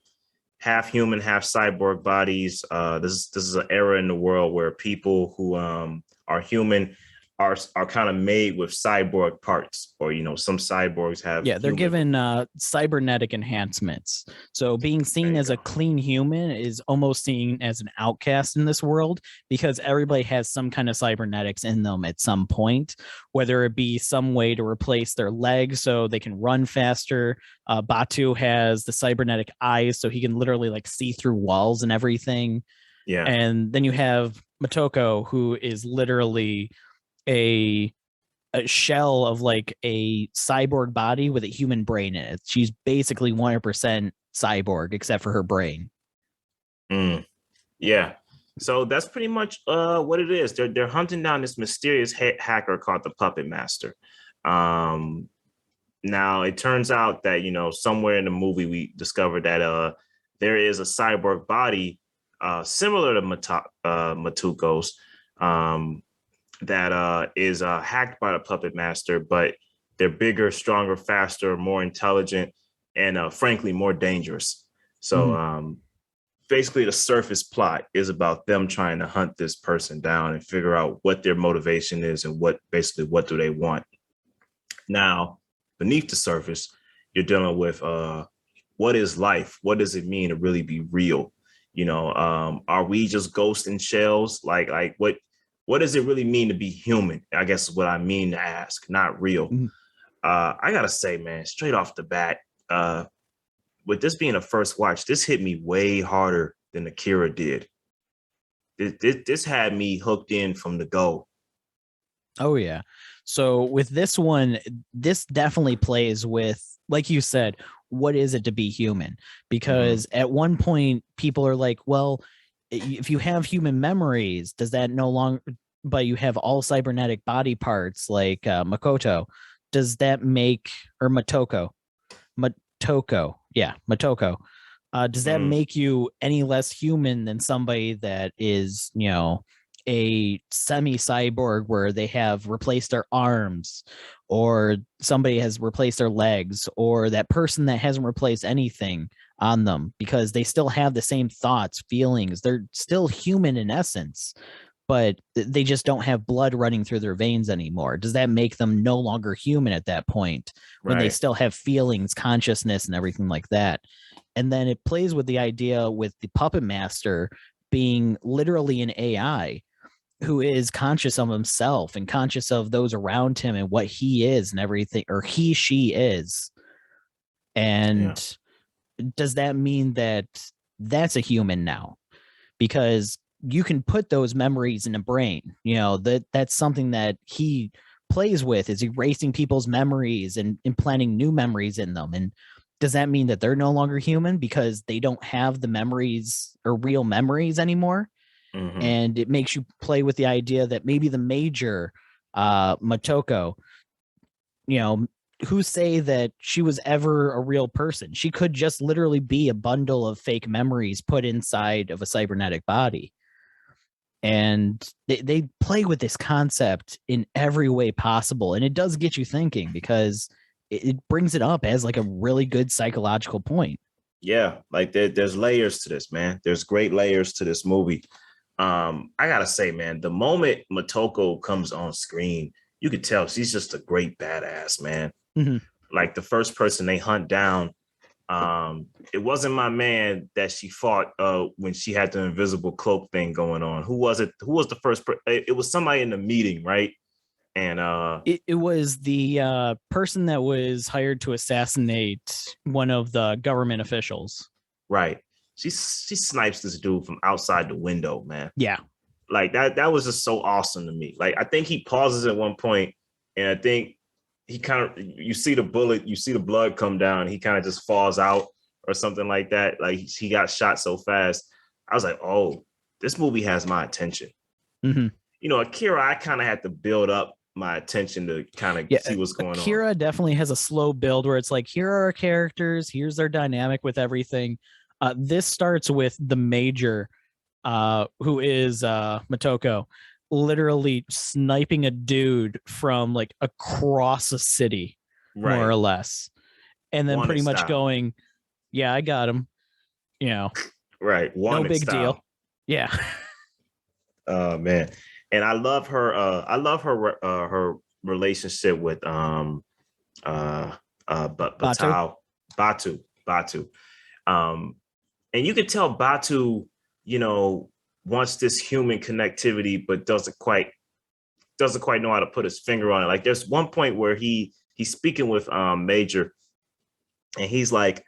half human, half cyborg bodies. This is an era in the world where people who are human are kind of made with cyborg parts, or some cyborgs have. Yeah, they're given cybernetic enhancements. So being seen as a clean human is almost seen as an outcast in this world, because everybody has some kind of cybernetics in them at some point, whether it be some way to replace their legs so they can run faster. Batu has the cybernetic eyes, so he can literally like see through walls and everything. Yeah. And then you have Motoko, who is literally a shell of like a cyborg body with a human brain in it. She's basically 100% cyborg except for her brain. Yeah. So that's pretty much what it is. They're hunting down this mysterious hacker called the Puppet Master. Now it turns out that somewhere in the movie we discovered that there is a cyborg body similar to Matuko's that is hacked by the Puppet Master, but they're bigger, stronger, faster, more intelligent, and frankly, more dangerous. So basically the surface plot is about them trying to hunt this person down and figure out what their motivation is and what do they want. Now, beneath the surface, you're dealing with what is life? What does it mean to really be real? Are we just ghosts in shells? Like what does it really mean to be human? I guess is what I mean to ask, not real. I gotta say, man, straight off the bat, with this being a first watch, this hit me way harder than Akira did. This had me hooked in from the go. Oh yeah. So with this one, this definitely plays with, like you said, what is it to be human? Because at one point people are like, well, if you have human memories, does that no longer, but you have all cybernetic body parts like Makoto, does that make, or Motoko, does that make you any less human than somebody that is, a semi-cyborg where they have replaced their arms, or somebody has replaced their legs, or that person that hasn't replaced anything on them, because they still have the same thoughts, feelings, they're still human in essence, but they just don't have blood running through their veins anymore? Does that make them no longer human at that point, when they still have feelings, consciousness, and everything like that? And then it plays with the idea with the Puppet Master being literally an AI who is conscious of himself and conscious of those around him and what he is and everything, or she is. And does that mean that that's a human now? Because you can put those memories in a brain, that's something that he plays with, is erasing people's memories and implanting new memories in them. And does that mean that they're no longer human because they don't have the memories or real memories anymore? And it makes you play with the idea that maybe the major Motoko, who say that she was ever a real person? She could just literally be a bundle of fake memories put inside of a cybernetic body. And they play with this concept in every way possible. And it does get you thinking, because it brings it up as like a really good psychological point. Yeah, like there's layers to this, man. There's great layers to this movie. I gotta say, man, the moment Motoko comes on screen, you could tell she's just a great badass, man. Like the first person they hunt down, it wasn't my man that she fought when she had the invisible cloak thing going on. Who was it? Who was the first? It was somebody in the meeting, right? And it was the person that was hired to assassinate one of the government officials. Right. She snipes this dude from outside the window, man. Yeah. Like that was just so awesome to me. Like I think he pauses at one point, and I think he kind of, you see the bullet, you see the blood come down, he kind of just falls out or something like that. Like he got shot so fast. I was like, oh, this movie has my attention. Akira, I kind of had to build up my attention to kind of see what's going on. Akira definitely has a slow build where it's like, here are our characters, here's their dynamic with everything. This starts with the major, who is Motoko, literally sniping a dude from like across a city, more or less, and then pretty much going, yeah, I got him, right, no big deal. Yeah. Oh man, And I love her. Her relationship with Batu. And you can tell Batu, wants this human connectivity, but doesn't quite know how to put his finger on it. Like there's one point where he's speaking with Major, and he's like,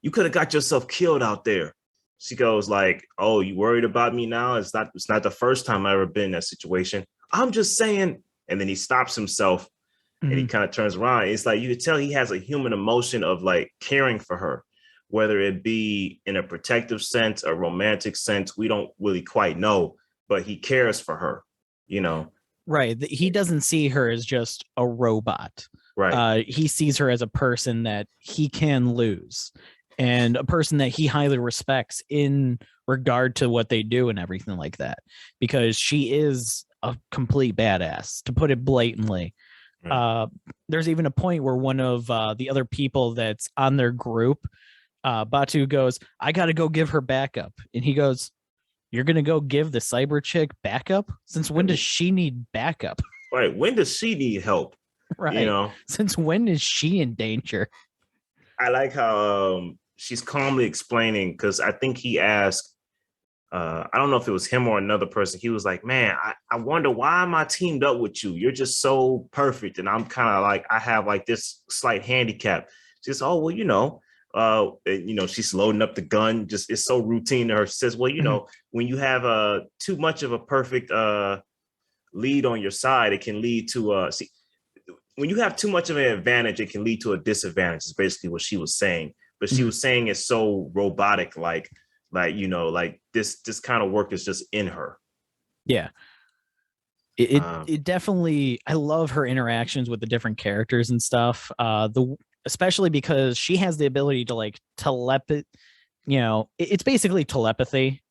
"You could have got yourself killed out there." She goes like, "Oh, you worried about me now? It's not the first time I've ever been in that situation. I'm just saying." And then he stops himself and he kind of turns around. It's like you could tell he has a human emotion of like caring for her, whether it be in a protective sense, a romantic sense. We don't really quite know, but he cares for her, Right. He doesn't see her as just a robot. Right. He sees her as a person that he can lose, and a person that he highly respects in regard to what they do and everything like that, because she is a complete badass, to put it blatantly. Right. There's even a point where one of the other people that's on their group, Batu goes, "I got to go give her backup." And he goes, "You're going to go give the cyber chick backup? Since when does she need backup?" Right. When does she need help? Right. Since when is she in danger? I like how she's calmly explaining, because I think he asked, I don't know if it was him or another person. He was like, "Man, I wonder why am I teamed up with you? You're just so perfect. And I'm kind of like, I have like this slight handicap." She's, "Oh, well, she's loading up the gun. Just it's so routine to her." She says, "Well, when you have too much of a perfect lead on your side, it can lead to when you have too much of an advantage, it can lead to a disadvantage." Is basically what she was saying. But she was saying it's so robotic, like this kind of work is just in her. Yeah. It definitely, I love her interactions with the different characters and stuff. Especially because she has the ability to like it's basically telepathy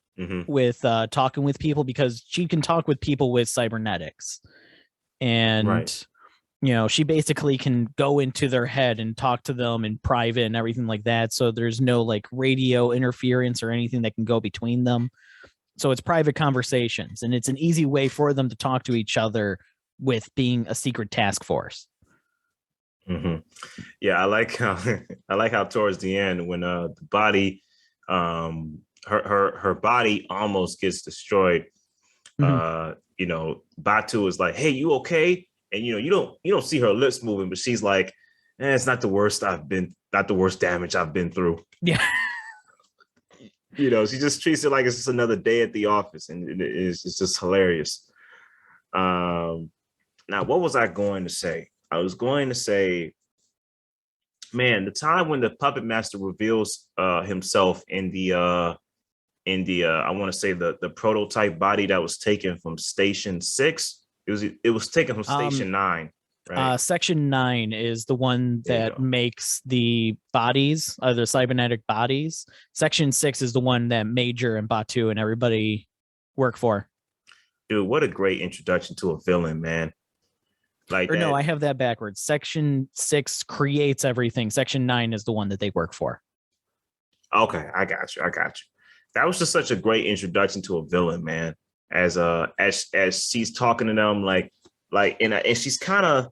with talking with people, because she can talk with people with cybernetics, and right. She basically can go into their head and talk to them in private and everything like that. So there's no like radio interference or anything that can go between them. So it's private conversations, and it's an easy way for them to talk to each other with being a secret task force. Yeah, I like how towards the end, when the body, her body almost gets destroyed. Batu is like, "Hey, you okay?" And you don't see her lips moving, but she's like, "It's not the worst damage I've been through." Yeah. She just treats it like it's just another day at the office, and it's just hilarious. Now, what was I going to say? I was going to say, man, the time when the puppet master reveals himself in the I want to say the prototype body that was taken from Station 6. It was taken from Station 9. Right? Section 9 is the one that makes the bodies, the cybernetic bodies. Section 6 is the one that Major and Batu and everybody work for. Dude, what a great introduction to a villain, man. No, I have that backwards. Section 6 creates everything. Section 9 is the one that they work for. Okay, I got you. That was just such a great introduction to a villain, man. As she's talking to them, and she's kind of,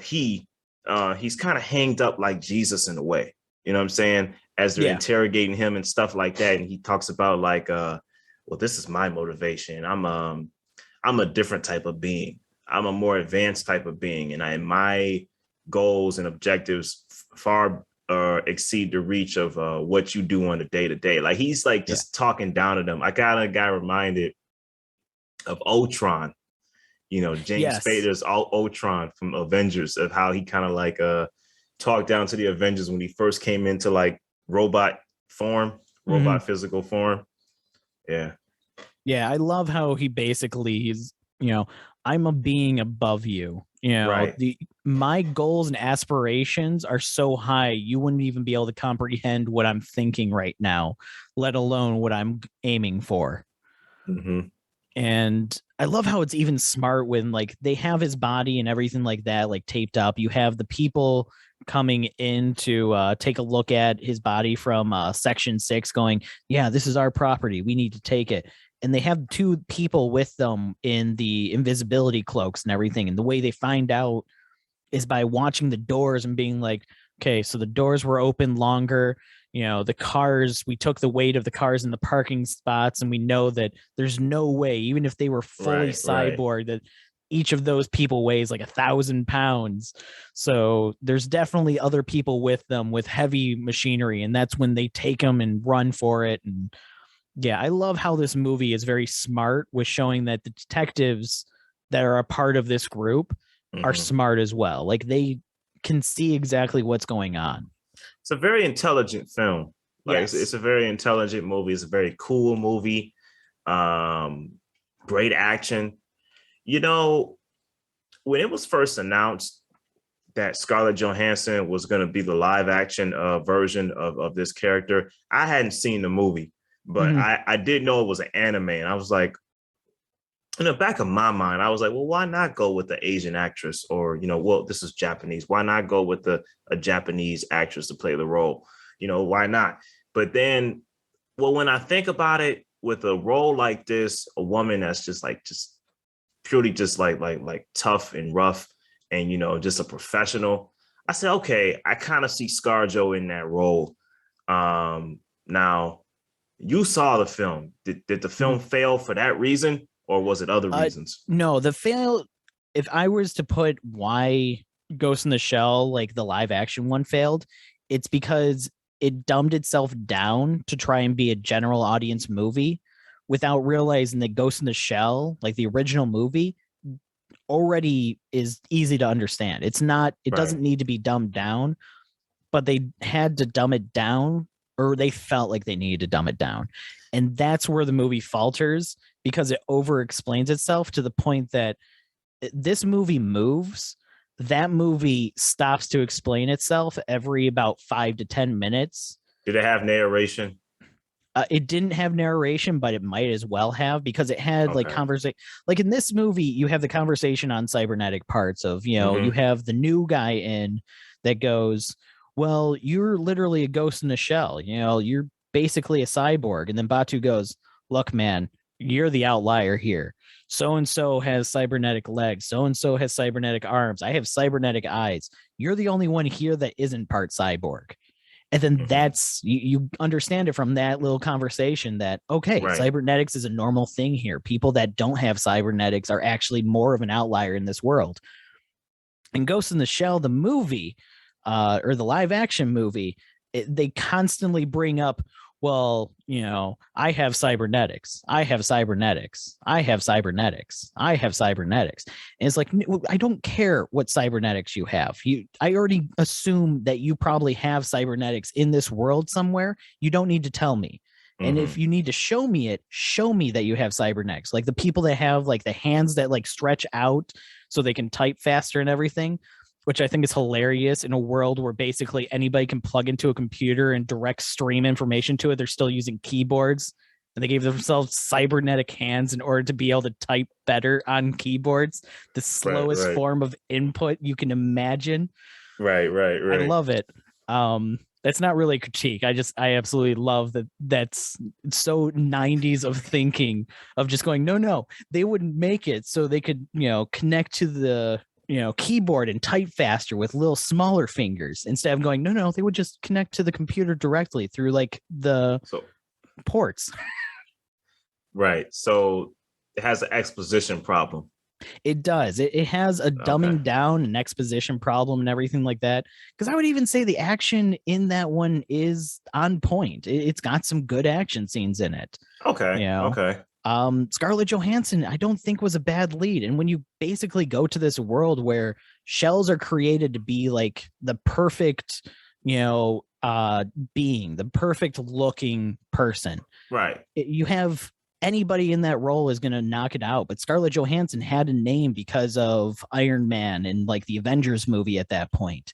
he's kind of hanged up like Jesus in a way. You know what I'm saying? As they're interrogating him and stuff like that, and he talks about like, this is my motivation. I'm a different type of being. I'm a more advanced type of being, and my goals and objectives far exceed the reach of what you do on a day-to-day. Like he's like just talking down to them. I kind of got reminded of Ultron, James Spader's Ultron from Avengers, of how he kind of like talked down to the Avengers when he first came into like robot physical form. Yeah. Yeah, I love how he basically is, I'm a being above you. Right. My goals and aspirations are so high, you wouldn't even be able to comprehend what I'm thinking right now, let alone what I'm aiming for. And I love how it's even smart when like they have his body and everything like that, like taped up. You have the people coming in to take a look at his body from Section 6 going, yeah, this is our property. We need to take it. And they have two people with them in the invisibility cloaks and everything. And the way they find out is by watching the doors and being like, okay, so the doors were open longer. The cars, we took the weight of the cars in the parking spots, and we know that there's no way, even if they were fully cyborg, that each of those people weighs like 1,000 pounds. So there's definitely other people with them with heavy machinery, and that's when they take them and run for it. And yeah, I love how this movie is very smart with showing that the detectives that are a part of this group are smart as well. Like they can see exactly what's going on. It's a very intelligent film. Like yes. it's a very intelligent movie. It's a very cool movie. Great action. When it was first announced that Scarlett Johansson was going to be the live action version of this character, I hadn't seen the movie, but I did know it was an anime. And I was like, in the back of my mind, I was like, well, why not go with the Asian actress? Or, well, this is Japanese. Why not go with a Japanese actress to play the role? Why not? But then, well, when I think about it, with a role like this, a woman that's just purely tough and rough and, just a professional, I said, okay, I kind of see ScarJo in that role. Now, you saw the film. Did the film fail for that reason? Or was it other reasons? No, the fail, if I was to put why Ghost in the Shell, like the live action one, failed, it's because it dumbed itself down to try and be a general audience movie without realizing that Ghost in the Shell, like the original movie, already is easy to understand. It doesn't need to be dumbed down, but they had to dumb it down, or they felt like they needed to dumb it down. And that's where the movie falters, because it over explains itself to the point that this movie moves. That movie stops to explain itself every about 5 to 10 minutes. Did it have narration? It didn't have narration, but it might as well have, because it had like conversation. Like in this movie, you have the conversation on cybernetic parts of, you have the new guy in that goes, well, you're literally a ghost in a shell. You're basically a cyborg. And then Batu goes, look, man, you're the outlier here. So-and-so has cybernetic legs. So-and-so has cybernetic arms. I have cybernetic eyes. You're the only one here that isn't part cyborg. And then that's, you understand it from that little conversation that, okay, cybernetics is a normal thing here. People that don't have cybernetics are actually more of an outlier in this world. And Ghost in the Shell, the movie, or the live action movie, they constantly bring up, well, I have cybernetics. I have cybernetics. I have cybernetics. I have cybernetics. And it's like, I don't care what cybernetics you have. I already assume that you probably have cybernetics in this world somewhere. You don't need to tell me. And if you need to show me it, show me that you have cybernetics. Like the people that have like the hands that like stretch out so they can type faster and everything, which I think is hilarious in a world where basically anybody can plug into a computer and direct stream information to it. They're still using keyboards, and they gave themselves cybernetic hands in order to be able to type better on keyboards. The slowest form of input you can imagine. Right. I love it. That's not really a critique. I absolutely love that. That's so 90s of thinking of just going, no, they wouldn't make it so they could, connect to the keyboard and type faster with little smaller fingers instead of going, no, they would just connect to the computer directly through like the ports. Right. So it has an exposition problem. It does. It has a dumbing down and exposition problem and everything like that. Because I would even say the action in that one is on point. It's got some good action scenes in it. Okay. Scarlett Johansson, I don't think was a bad lead. And when you basically go to this world where shells are created to be like the perfect, being, the perfect looking person. Right. You have anybody in that role is going to knock it out. But Scarlett Johansson had a name because of Iron Man and like the Avengers movie at that point.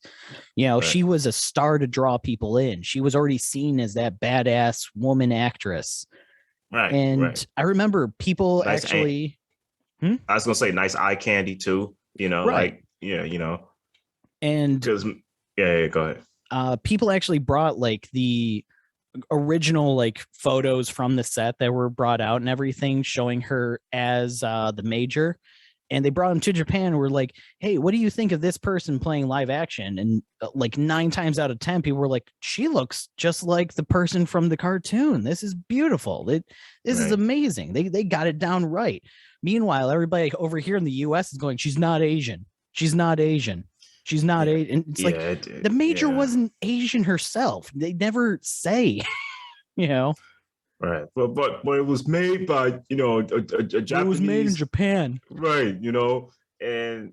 She was a star to draw people in. She was already seen as that badass woman actress. Right. And I remember people nice actually. I was gonna say nice eye candy too. And because Yeah, go ahead. People actually brought like the original like photos from the set that were brought out and everything showing her as the major, and they brought him to Japan and were like, hey, what do you think of this person playing live action? And like 9 times out of 10 people were like, she looks just like the person from the cartoon. This is beautiful. This is amazing. They got it down right. Meanwhile, everybody over here in the US is going, she's not Asian, she's not Asian, she's not Asian. It's like the major wasn't Asian herself. They never say, you know. Right, but it was made by, you know, a Japanese. It was made in Japan, right? You know, and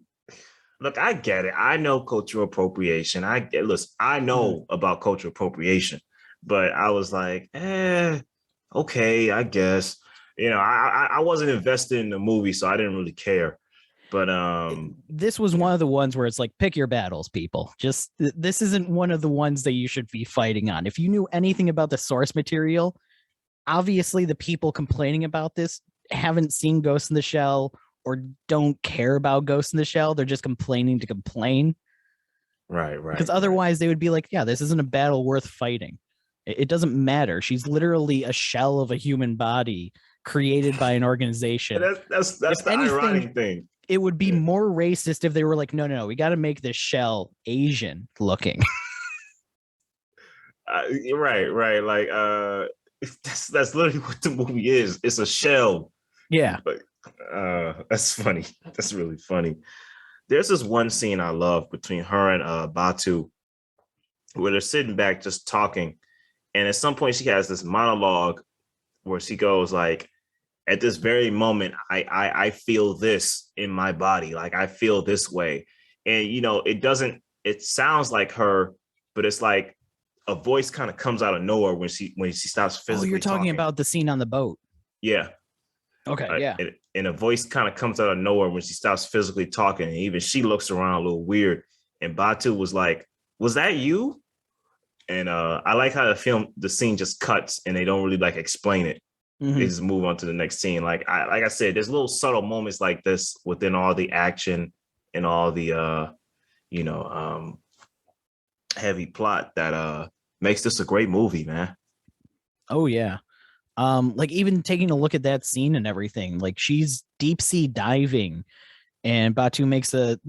look, I get it. I know cultural appropriation. Listen, I know about cultural appropriation, but I was like, okay, I guess. You know, I wasn't invested in the movie, so I didn't really care. But this was one of the ones where it's like, pick your battles, people. Just this isn't one of the ones that you should be fighting on. If you knew anything about the source material, obviously the people complaining about this haven't seen Ghost in the Shell or don't care about Ghost in the Shell. They're just complaining to complain. Right. Because otherwise they would be like, yeah, this isn't a battle worth fighting. It doesn't matter. She's literally a shell of a human body created by an organization. That's the ironic thing. It would be more racist if they were like, no, we got to make this shell Asian looking. Right. Like, that's literally what the movie is. It's a shell. Yeah. But that's funny. That's really funny. There's this one scene I love between her and Batu, where they're sitting back just talking, and at some point she has this monologue where she goes like, at this very moment, I feel this in my body, like I feel this way. And you know, it sounds like her, but it's like a voice kind of comes out of nowhere when she stops physically. Oh, you're talking about the scene on the boat. Yeah. Okay. Yeah. And a voice kind of comes out of nowhere when she stops physically talking. And even she looks around a little weird. And Batu was like, was that you? And I like how the scene just cuts and they don't really like explain it. Mm-hmm. They just move on to the next scene. Like I said, there's little subtle moments like this within all the action and all the heavy plot that makes this a great movie, man. Oh yeah. Like even taking a look at that scene and everything, like she's deep sea diving and Batu makes a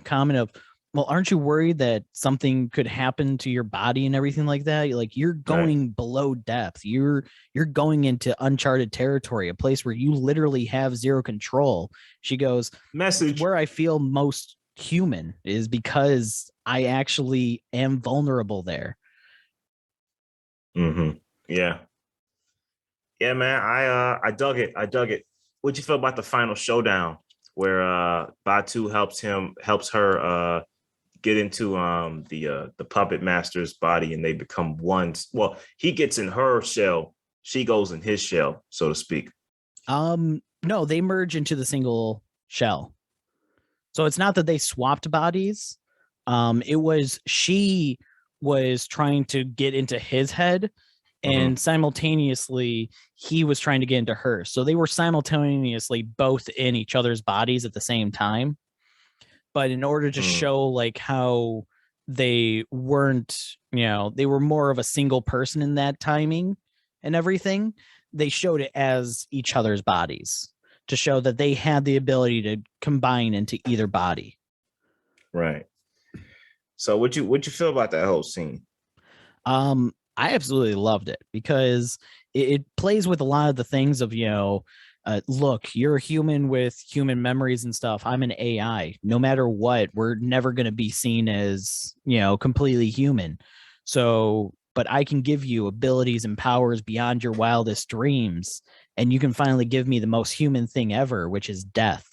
comment of, well, aren't you worried that something could happen to your body and everything like that? Like you're going below depth. You're going into uncharted territory, a place where you literally have zero control. She goes, message where I feel most human is because I actually am vulnerable there. Mm-hmm. Yeah. Yeah, man. I dug it. What'd you feel about the final showdown where Batu helps her get into the puppet master's body and they become one? Well, he gets in her shell, she goes in his shell, so to speak. No, they merge into the single shell. So it's not that they swapped bodies. It was she was trying to get into his head and simultaneously he was trying to get into her. So they were simultaneously both in each other's bodies at the same time. But in order to show like how they weren't, they were more of a single person in that timing and everything, they showed it as each other's bodies to show that they had the ability to combine into either body. Right. So what you feel about that whole scene? I absolutely loved it because it plays with a lot of the things of, look, you're a human with human memories and stuff. I'm an AI. No matter what, we're never going to be seen as, completely human. So, but I can give you abilities and powers beyond your wildest dreams. And you can finally give me the most human thing ever, which is death,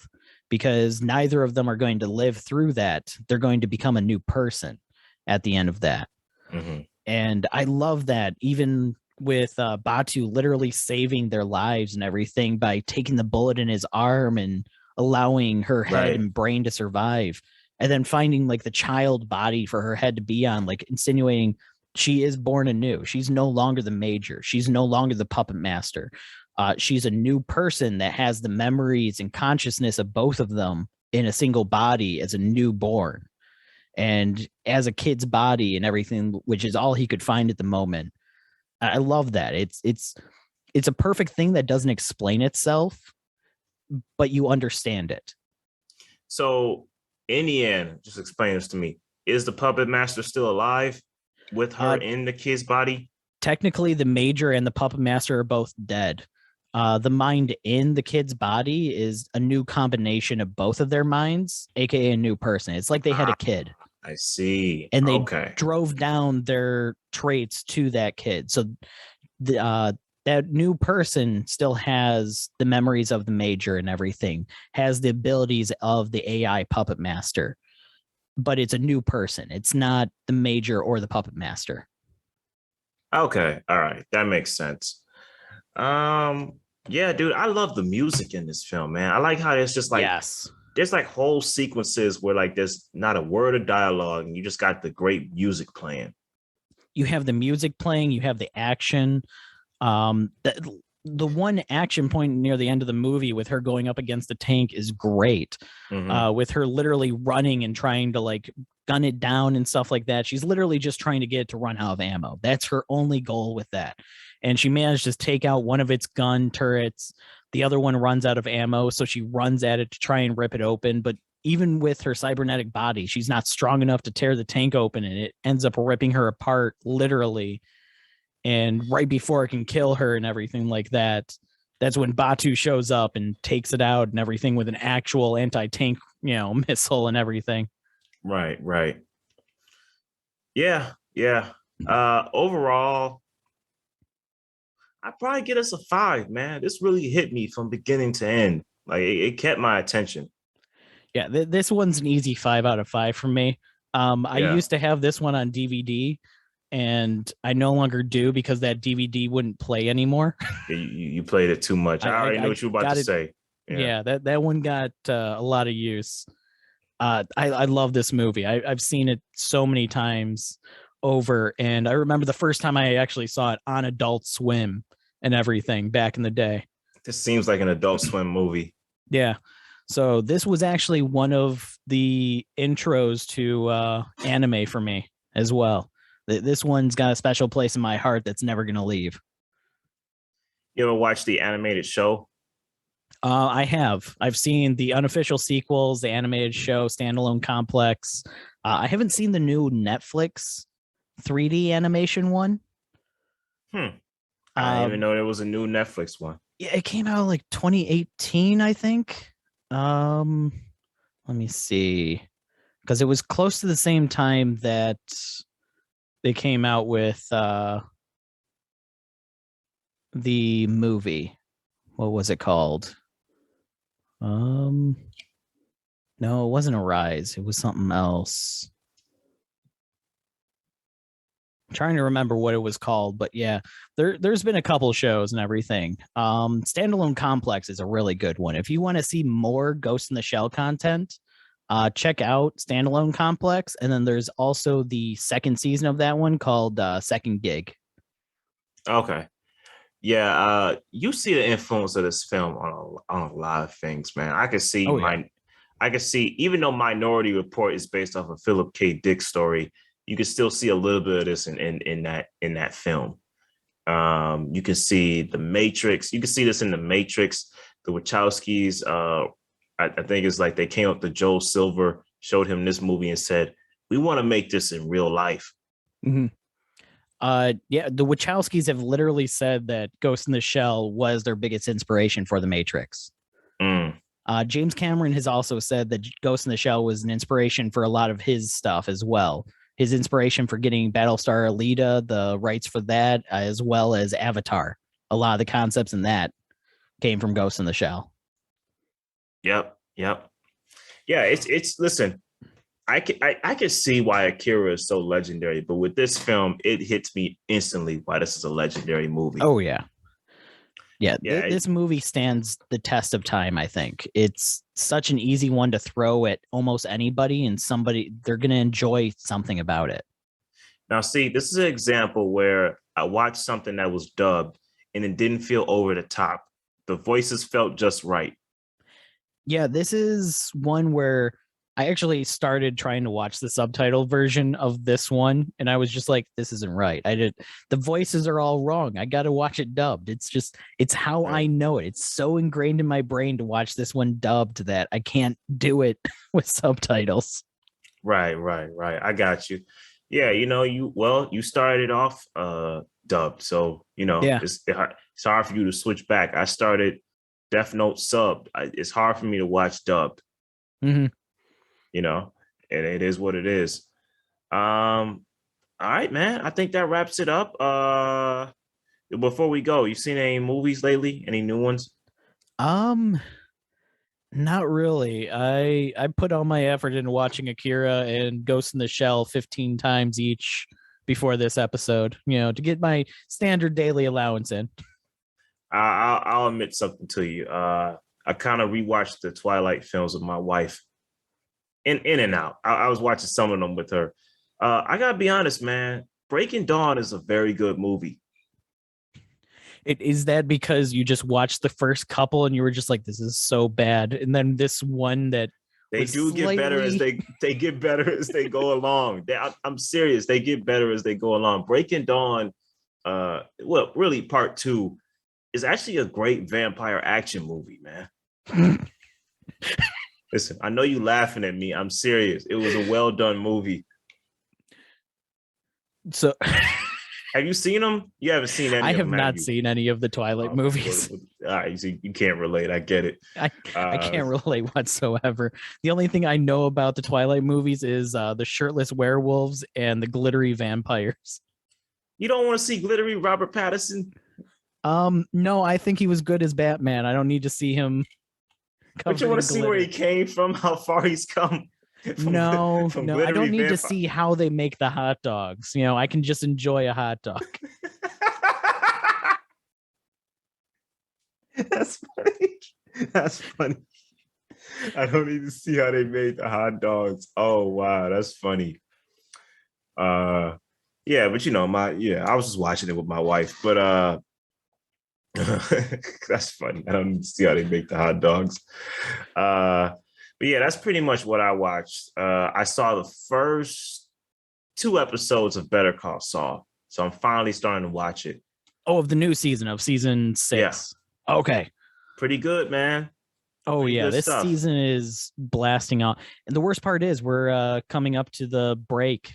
because neither of them are going to live through that. They're going to become a new person at the end of that. Mm-hmm. And I love that, even with Batu literally saving their lives and everything by taking the bullet in his arm and allowing her head and brain to survive, and then finding like the child body for her head to be on, like insinuating she is born anew. She's no longer the major. She's no longer the puppet master. She's a new person that has the memories and consciousness of both of them in a single body as a newborn. and as a kid's body and everything, which is all he could find at the moment. I love that. It's a perfect thing that doesn't explain itself, but you understand it. So in the end, just explain this to me. Is the puppet master still alive with her in the kid's body? Technically, the Major and the puppet master are both dead. The mind in the kid's body is a new combination of both of their minds, aka a new person. It's like they had a kid. I see. And they drove down their traits to that kid. So that new person still has the memories of the Major and everything, has the abilities of the AI puppet master, but it's a new person. It's not the Major or the puppet master. Okay. All right. That makes sense. Yeah, dude, I love the music in this film, man. I like how it's just like, there's like whole sequences where like there's not a word of dialogue and you just got the great music playing. You have the music playing, you have the action. The one action point near the end of the movie with her going up against the tank is great. With her literally running and trying to like gun it down and stuff like that. She's literally just trying to get it to run out of ammo. That's her only goal with that. And she managed to take out one of its gun turrets. The other one runs out of ammo, so she runs at it to try and rip it open. But even with her cybernetic body, she's not strong enough to tear the tank open, and it ends up ripping her apart literally. And right before it can kill her and everything like that, that's when Batu shows up and takes it out and everything with an actual anti-tank, missile and everything. Right. Yeah. Overall, I'd probably get us a 5, man. This really hit me from beginning to end. Like it kept my attention. Yeah, this one's an easy 5 out of 5 for me. I used to have this one on DVD, and I no longer do because that DVD wouldn't play anymore. Yeah, you played it too much. I already know what you were about to say. Yeah, that one got a lot of use. I love this movie. I've seen it so many times over, and I remember the first time I actually saw it on Adult Swim and everything back in the day. This seems like an Adult Swim movie. Yeah. So this was actually one of the intros to anime for me as well. This one's got a special place in my heart that's never going to leave. You ever watch the animated show? I have. I've seen the unofficial sequels, the animated show, Standalone Complex. I haven't seen the new Netflix 3D animation one. I didn't even know there was a new Netflix one. Yeah, it came out like 2018, I think. Let me see. Because it was close to the same time that they came out with the movie. What was it called? No, it wasn't Arise. It was something else. I'm trying to remember what it was called, but yeah, there's been a couple shows and everything. Standalone Complex is a really good one. If you want to see more Ghost in the Shell content, check out Standalone Complex. And then there's also the second season of that one called Second Gig. Okay. Yeah, you see the influence of this film on a lot of things, man. I can see I can see, even though Minority Report is based off a Philip K. Dick story, you can still see a little bit of this in that film. You can see the Matrix. You can see this in the Matrix. The Wachowskis, I think it's like they came up to Joel Silver, showed him this movie and said, "We want to make this in real life." Mm-hmm. Yeah, the Wachowskis have literally said that Ghost in the Shell was their biggest inspiration for the Matrix. James Cameron has also said that Ghost in the Shell was an inspiration for a lot of his stuff as well. His inspiration for getting Battlestar Alita, the rights for that, as well as Avatar. A lot of the concepts in that came from Ghost in the Shell. Yep. Yeah, it's listen, I can see why Akira is so legendary, but with this film, it hits me instantly why this is a legendary movie. Oh, yeah. This movie stands the test of time, I think. It's such an easy one to throw at almost anybody, and they're going to enjoy something about it. Now, see, this is an example where I watched something that was dubbed, and it didn't feel over the top. The voices felt just right. Yeah, this is one where I actually started trying to watch the subtitle version of this one, and I was just like, this isn't right. The voices are all wrong. I got to watch it dubbed. It's how I know it. It's so ingrained in my brain to watch this one dubbed that I can't do it with subtitles. Right. I got you. Yeah, you started off dubbed, so it's hard for you to switch back. I started Death Note subbed. It's hard for me to watch dubbed. Mm-hmm. And it is what it is. All right, man. I think that wraps it up. Before we go, you seen any movies lately? Any new ones? Not really. I put all my effort into watching Akira and Ghost in the Shell 15 times each before this episode, to get my standard daily allowance in. I'll admit something to you. I kind of rewatched the Twilight films with my wife. In and out. I was watching some of them with her. I gotta be honest, man. Breaking Dawn is a very good movie. Is that because you just watched the first couple and you were just like, this is so bad, and then this one that they do get better as they get better as they go along. I'm serious. They get better as they go along. Breaking Dawn, really part 2 is actually a great vampire action movie, man. Listen, I know you laughing at me. I'm serious. It was a well done movie. So, have you seen them? You haven't seen any. I have not seen any of the Twilight movies. You can't relate. I get it. I can't relate whatsoever. The only thing I know about the Twilight movies is the shirtless werewolves and the glittery vampires. You don't want to see glittery Robert Pattinson? No, I think he was good as Batman. I don't need to see him. But you want to see where he came from, how far he's come. No, I don't need to see how they make the hot dogs. I can just enjoy a hot dog. That's funny. I don't need to see how they made the hot dogs. Oh wow, that's funny. Yeah, but I was just watching it with my wife, but that's funny. I don't need to see how they make the hot dogs. But yeah, that's pretty much what I watched. I saw the first 2 episodes of Better Call Saul, so I'm finally starting to watch it. Oh, of the new season, of season 6. Yes. Okay. Pretty good, man. Pretty yeah, this stuff. Season is blasting out. And the worst part is we're coming up to the break.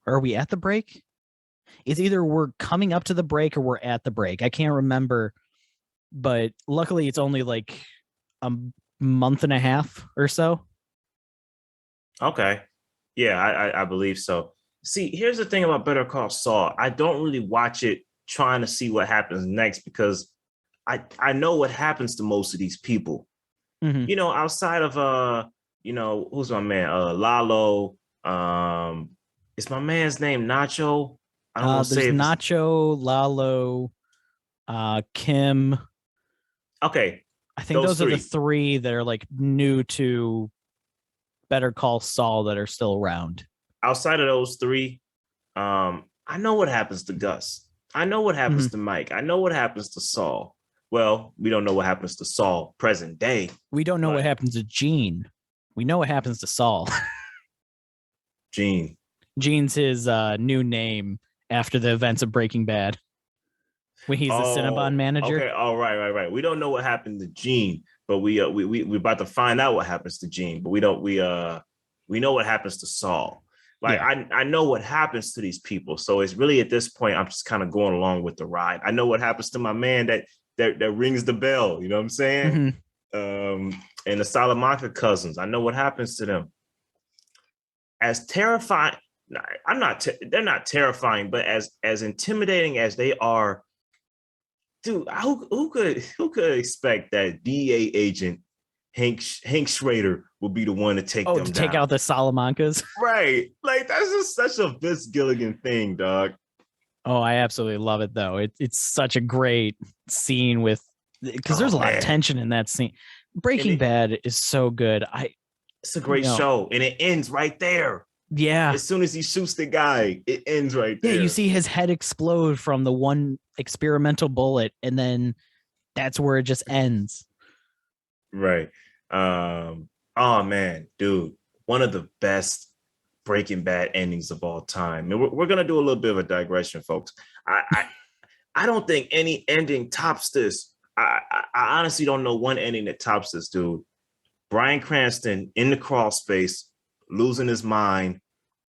Are we at the break? It's either we're coming up to the break or we're at the break. I can't remember, but luckily it's only like a month and a half or so. Okay. Yeah, I believe so. See, here's the thing about Better Call Saul. I don't really watch it trying to see what happens next because I know what happens to most of these people. Mm-hmm. Outside of who's my man? Lalo. Is my man's name Nacho? I don't want to say Nacho, Lalo, Kim. Okay. I think those are the 3 that are like new to Better Call Saul that are still around. Outside of those 3, I know what happens to Gus. I know what happens to Mike. I know what happens to Saul. Well, we don't know what happens to Saul present day. We don't know what happens to Gene. We know what happens to Saul. Gene. Gene's his new name after the events of Breaking Bad. When he's the Cinnabon manager. Okay, right. We don't know what happened to Gene, but we're about to find out what happens to Gene, but we know what happens to Saul. Like I know what happens to these people. So it's really at this point, I'm just kind of going along with the ride. I know what happens to my man that rings the bell. You know what I'm saying? Mm-hmm. And the Salamanca cousins. I know what happens to them. As terrifying, they're not terrifying, but as intimidating as they are, dude, who could expect that DEA agent Hank Schrader will be the one to take them down? Take out the Salamancas? Right. Like, that's just such a Vince Gilligan thing, dog. Oh, I absolutely love it, though. It's such a great scene because there's a lot of tension in that scene. Breaking Bad is so good. It's a great show, and it ends right there. Yeah. As soon as he shoots the guy, it ends right there. Yeah, you see his head explode from the one experimental bullet, and then that's where it just ends. Right. Oh man, dude. one of the best Breaking Bad endings of all time. And we're gonna do a little bit of a digression, folks. I don't think any ending tops this. I honestly don't know one ending that tops this, dude. Bryan Cranston in the crawl space, losing his mind,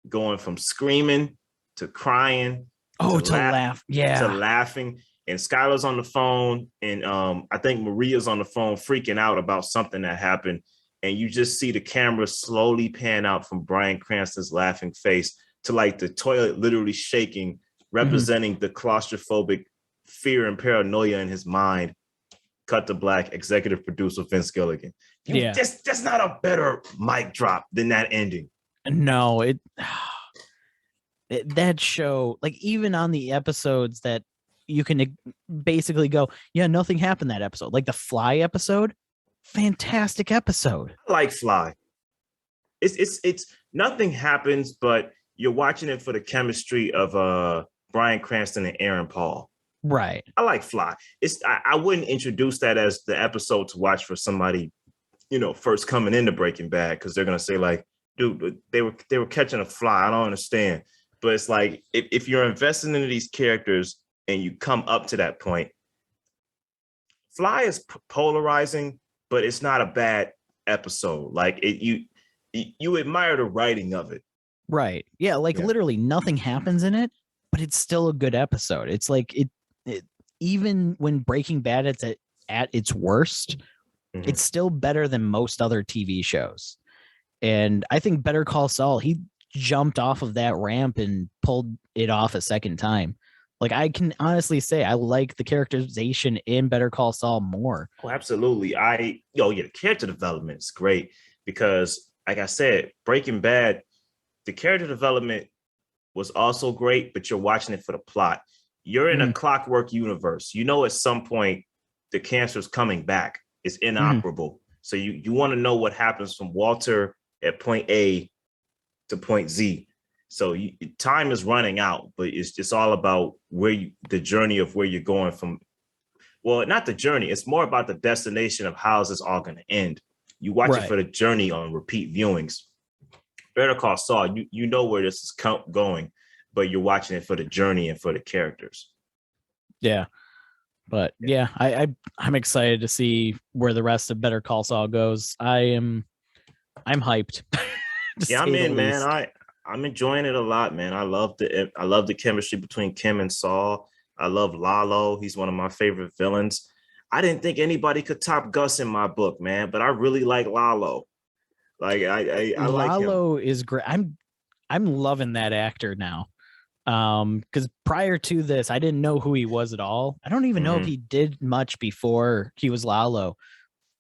going from screaming to crying, to laugh, to laughing. And Skylar's on the phone, and I think Maria's on the phone freaking out about something that happened. And you just see the camera slowly pan out from Bryan Cranston's laughing face to like the toilet literally shaking, representing the claustrophobic fear and paranoia in his mind. Cut to black, executive producer Vince Gilligan. That's not a better mic drop than that ending. No, that show, like even on the episodes that you can basically go, yeah, nothing happened that episode. Like the Fly episode, fantastic episode. I like Fly. It's nothing happens, but you're watching it for the chemistry of Bryan Cranston and Aaron Paul. Right. I like Fly. I wouldn't introduce that as the episode to watch for somebody, first coming into Breaking Bad, because they're gonna say like, dude, they were catching a fly. I don't understand. But it's like if you're investing in these characters and you come up to that point, Fly is polarizing, but it's not a bad episode. Like you admire the writing of it. Right. Yeah. Like literally nothing happens in it, but it's still a good episode. It's like it even when Breaking Bad is at its worst, it's still better than most other TV shows. And I think Better Call Saul, he jumped off of that ramp and pulled it off a second time. Like I can honestly say I like the characterization in Better Call Saul more. Oh, absolutely. The character development is great because, like I said, Breaking Bad, the character development was also great, but you're watching it for the plot. You're in a clockwork universe. At some point the cancer's coming back. It's inoperable. So you want to know what happens from Walter at point A to point Z. So time is running out, but it's just all about the journey of where you're going from. Well, not the journey. It's more about the destination of how is this all going to end. You watch it for the journey on repeat viewings. Better Call Saul, you know where this is going, but you're watching it for the journey and for the characters. Yeah. But yeah, I'm excited to see where the rest of Better Call Saul goes. I'm hyped. I'm in, man. I'm enjoying it a lot, man. I love the chemistry between Kim and Saul. I love Lalo. He's one of my favorite villains. I didn't think anybody could top Gus in my book, man, but I really like Lalo. Like I like him. Lalo is great. I'm loving that actor now. Because prior to this, I didn't know who he was at all. I don't even know if he did much before he was Lalo,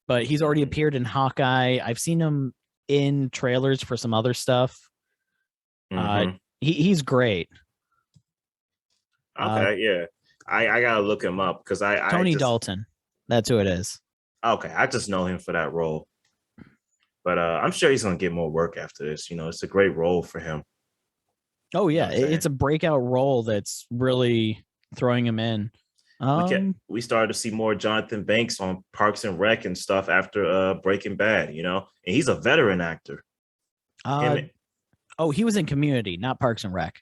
but he's already appeared in Hawkeye. I've seen him in trailers for some other stuff. He's great. Okay, yeah. I gotta look him up because Tony Dalton. That's who it is. Okay, I just know him for that role. But I'm sure he's gonna get more work after this. It's a great role for him. Oh yeah, it's a breakout role that's really throwing him in. We started to see more Jonathan Banks on Parks and Rec and stuff after Breaking Bad, and he's a veteran actor. He was in Community, not Parks and Rec.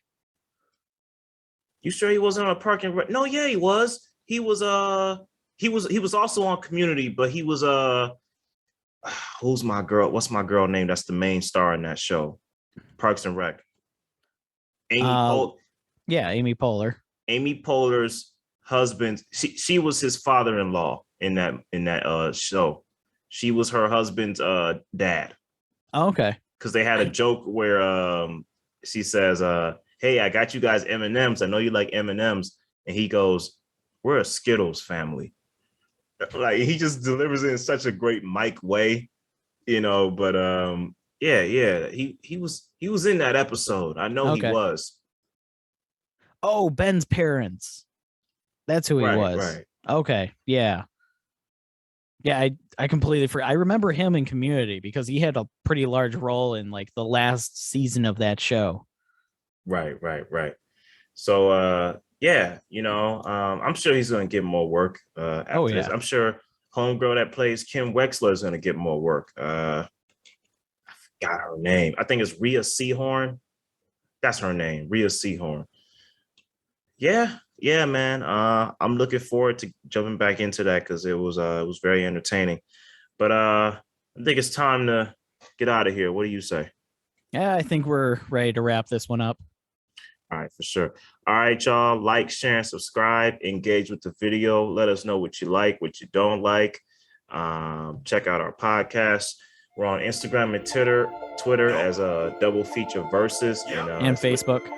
You sure he wasn't on Parks and Rec? No, yeah, he was. He was also on Community, but he was who's my girl? What's my girl name? That's the main star in that show, Parks and Rec. Amy Poehler. Amy Poehler's husband. She was his father-in-law in that show. She was her husband's dad. Oh, okay. Because they had a joke where she says, "Hey, I got you guys M&Ms. I know you like M&Ms," and he goes, "We're a Skittles family." Like he just delivers it in such a great Mike way, But he was in that episode. I know he was. Oh, Ben's parents. That's who he was. Right. Okay. Yeah. Yeah, I completely forgot. I remember him in Community because he had a pretty large role in like the last season of that show. Right. So I'm sure he's gonna get more work after this. I'm sure homegirl that plays Kim Wexler is gonna get more work. forgot her name. I think it's Rhea Seehorn. That's her name, Rhea Seehorn. Yeah, man. I'm looking forward to jumping back into that because it was very entertaining. But I think it's time to get out of here. What do you say? Yeah, I think we're ready to wrap this one up. All right, for sure. All right, y'all. Like, share, and subscribe. Engage with the video. Let us know what you like, what you don't like. Check out our podcast. We're on Instagram and Twitter as a double feature versus and Facebook.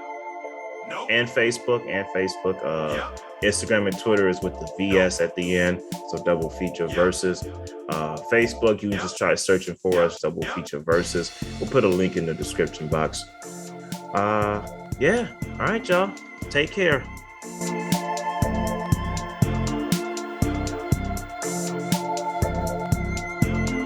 And Facebook. Instagram and Twitter is with the VS at the end. So double feature versus. Facebook, you can just try searching for us, double feature versus. We'll put a link in the description box. Yeah. All right, y'all. Take care.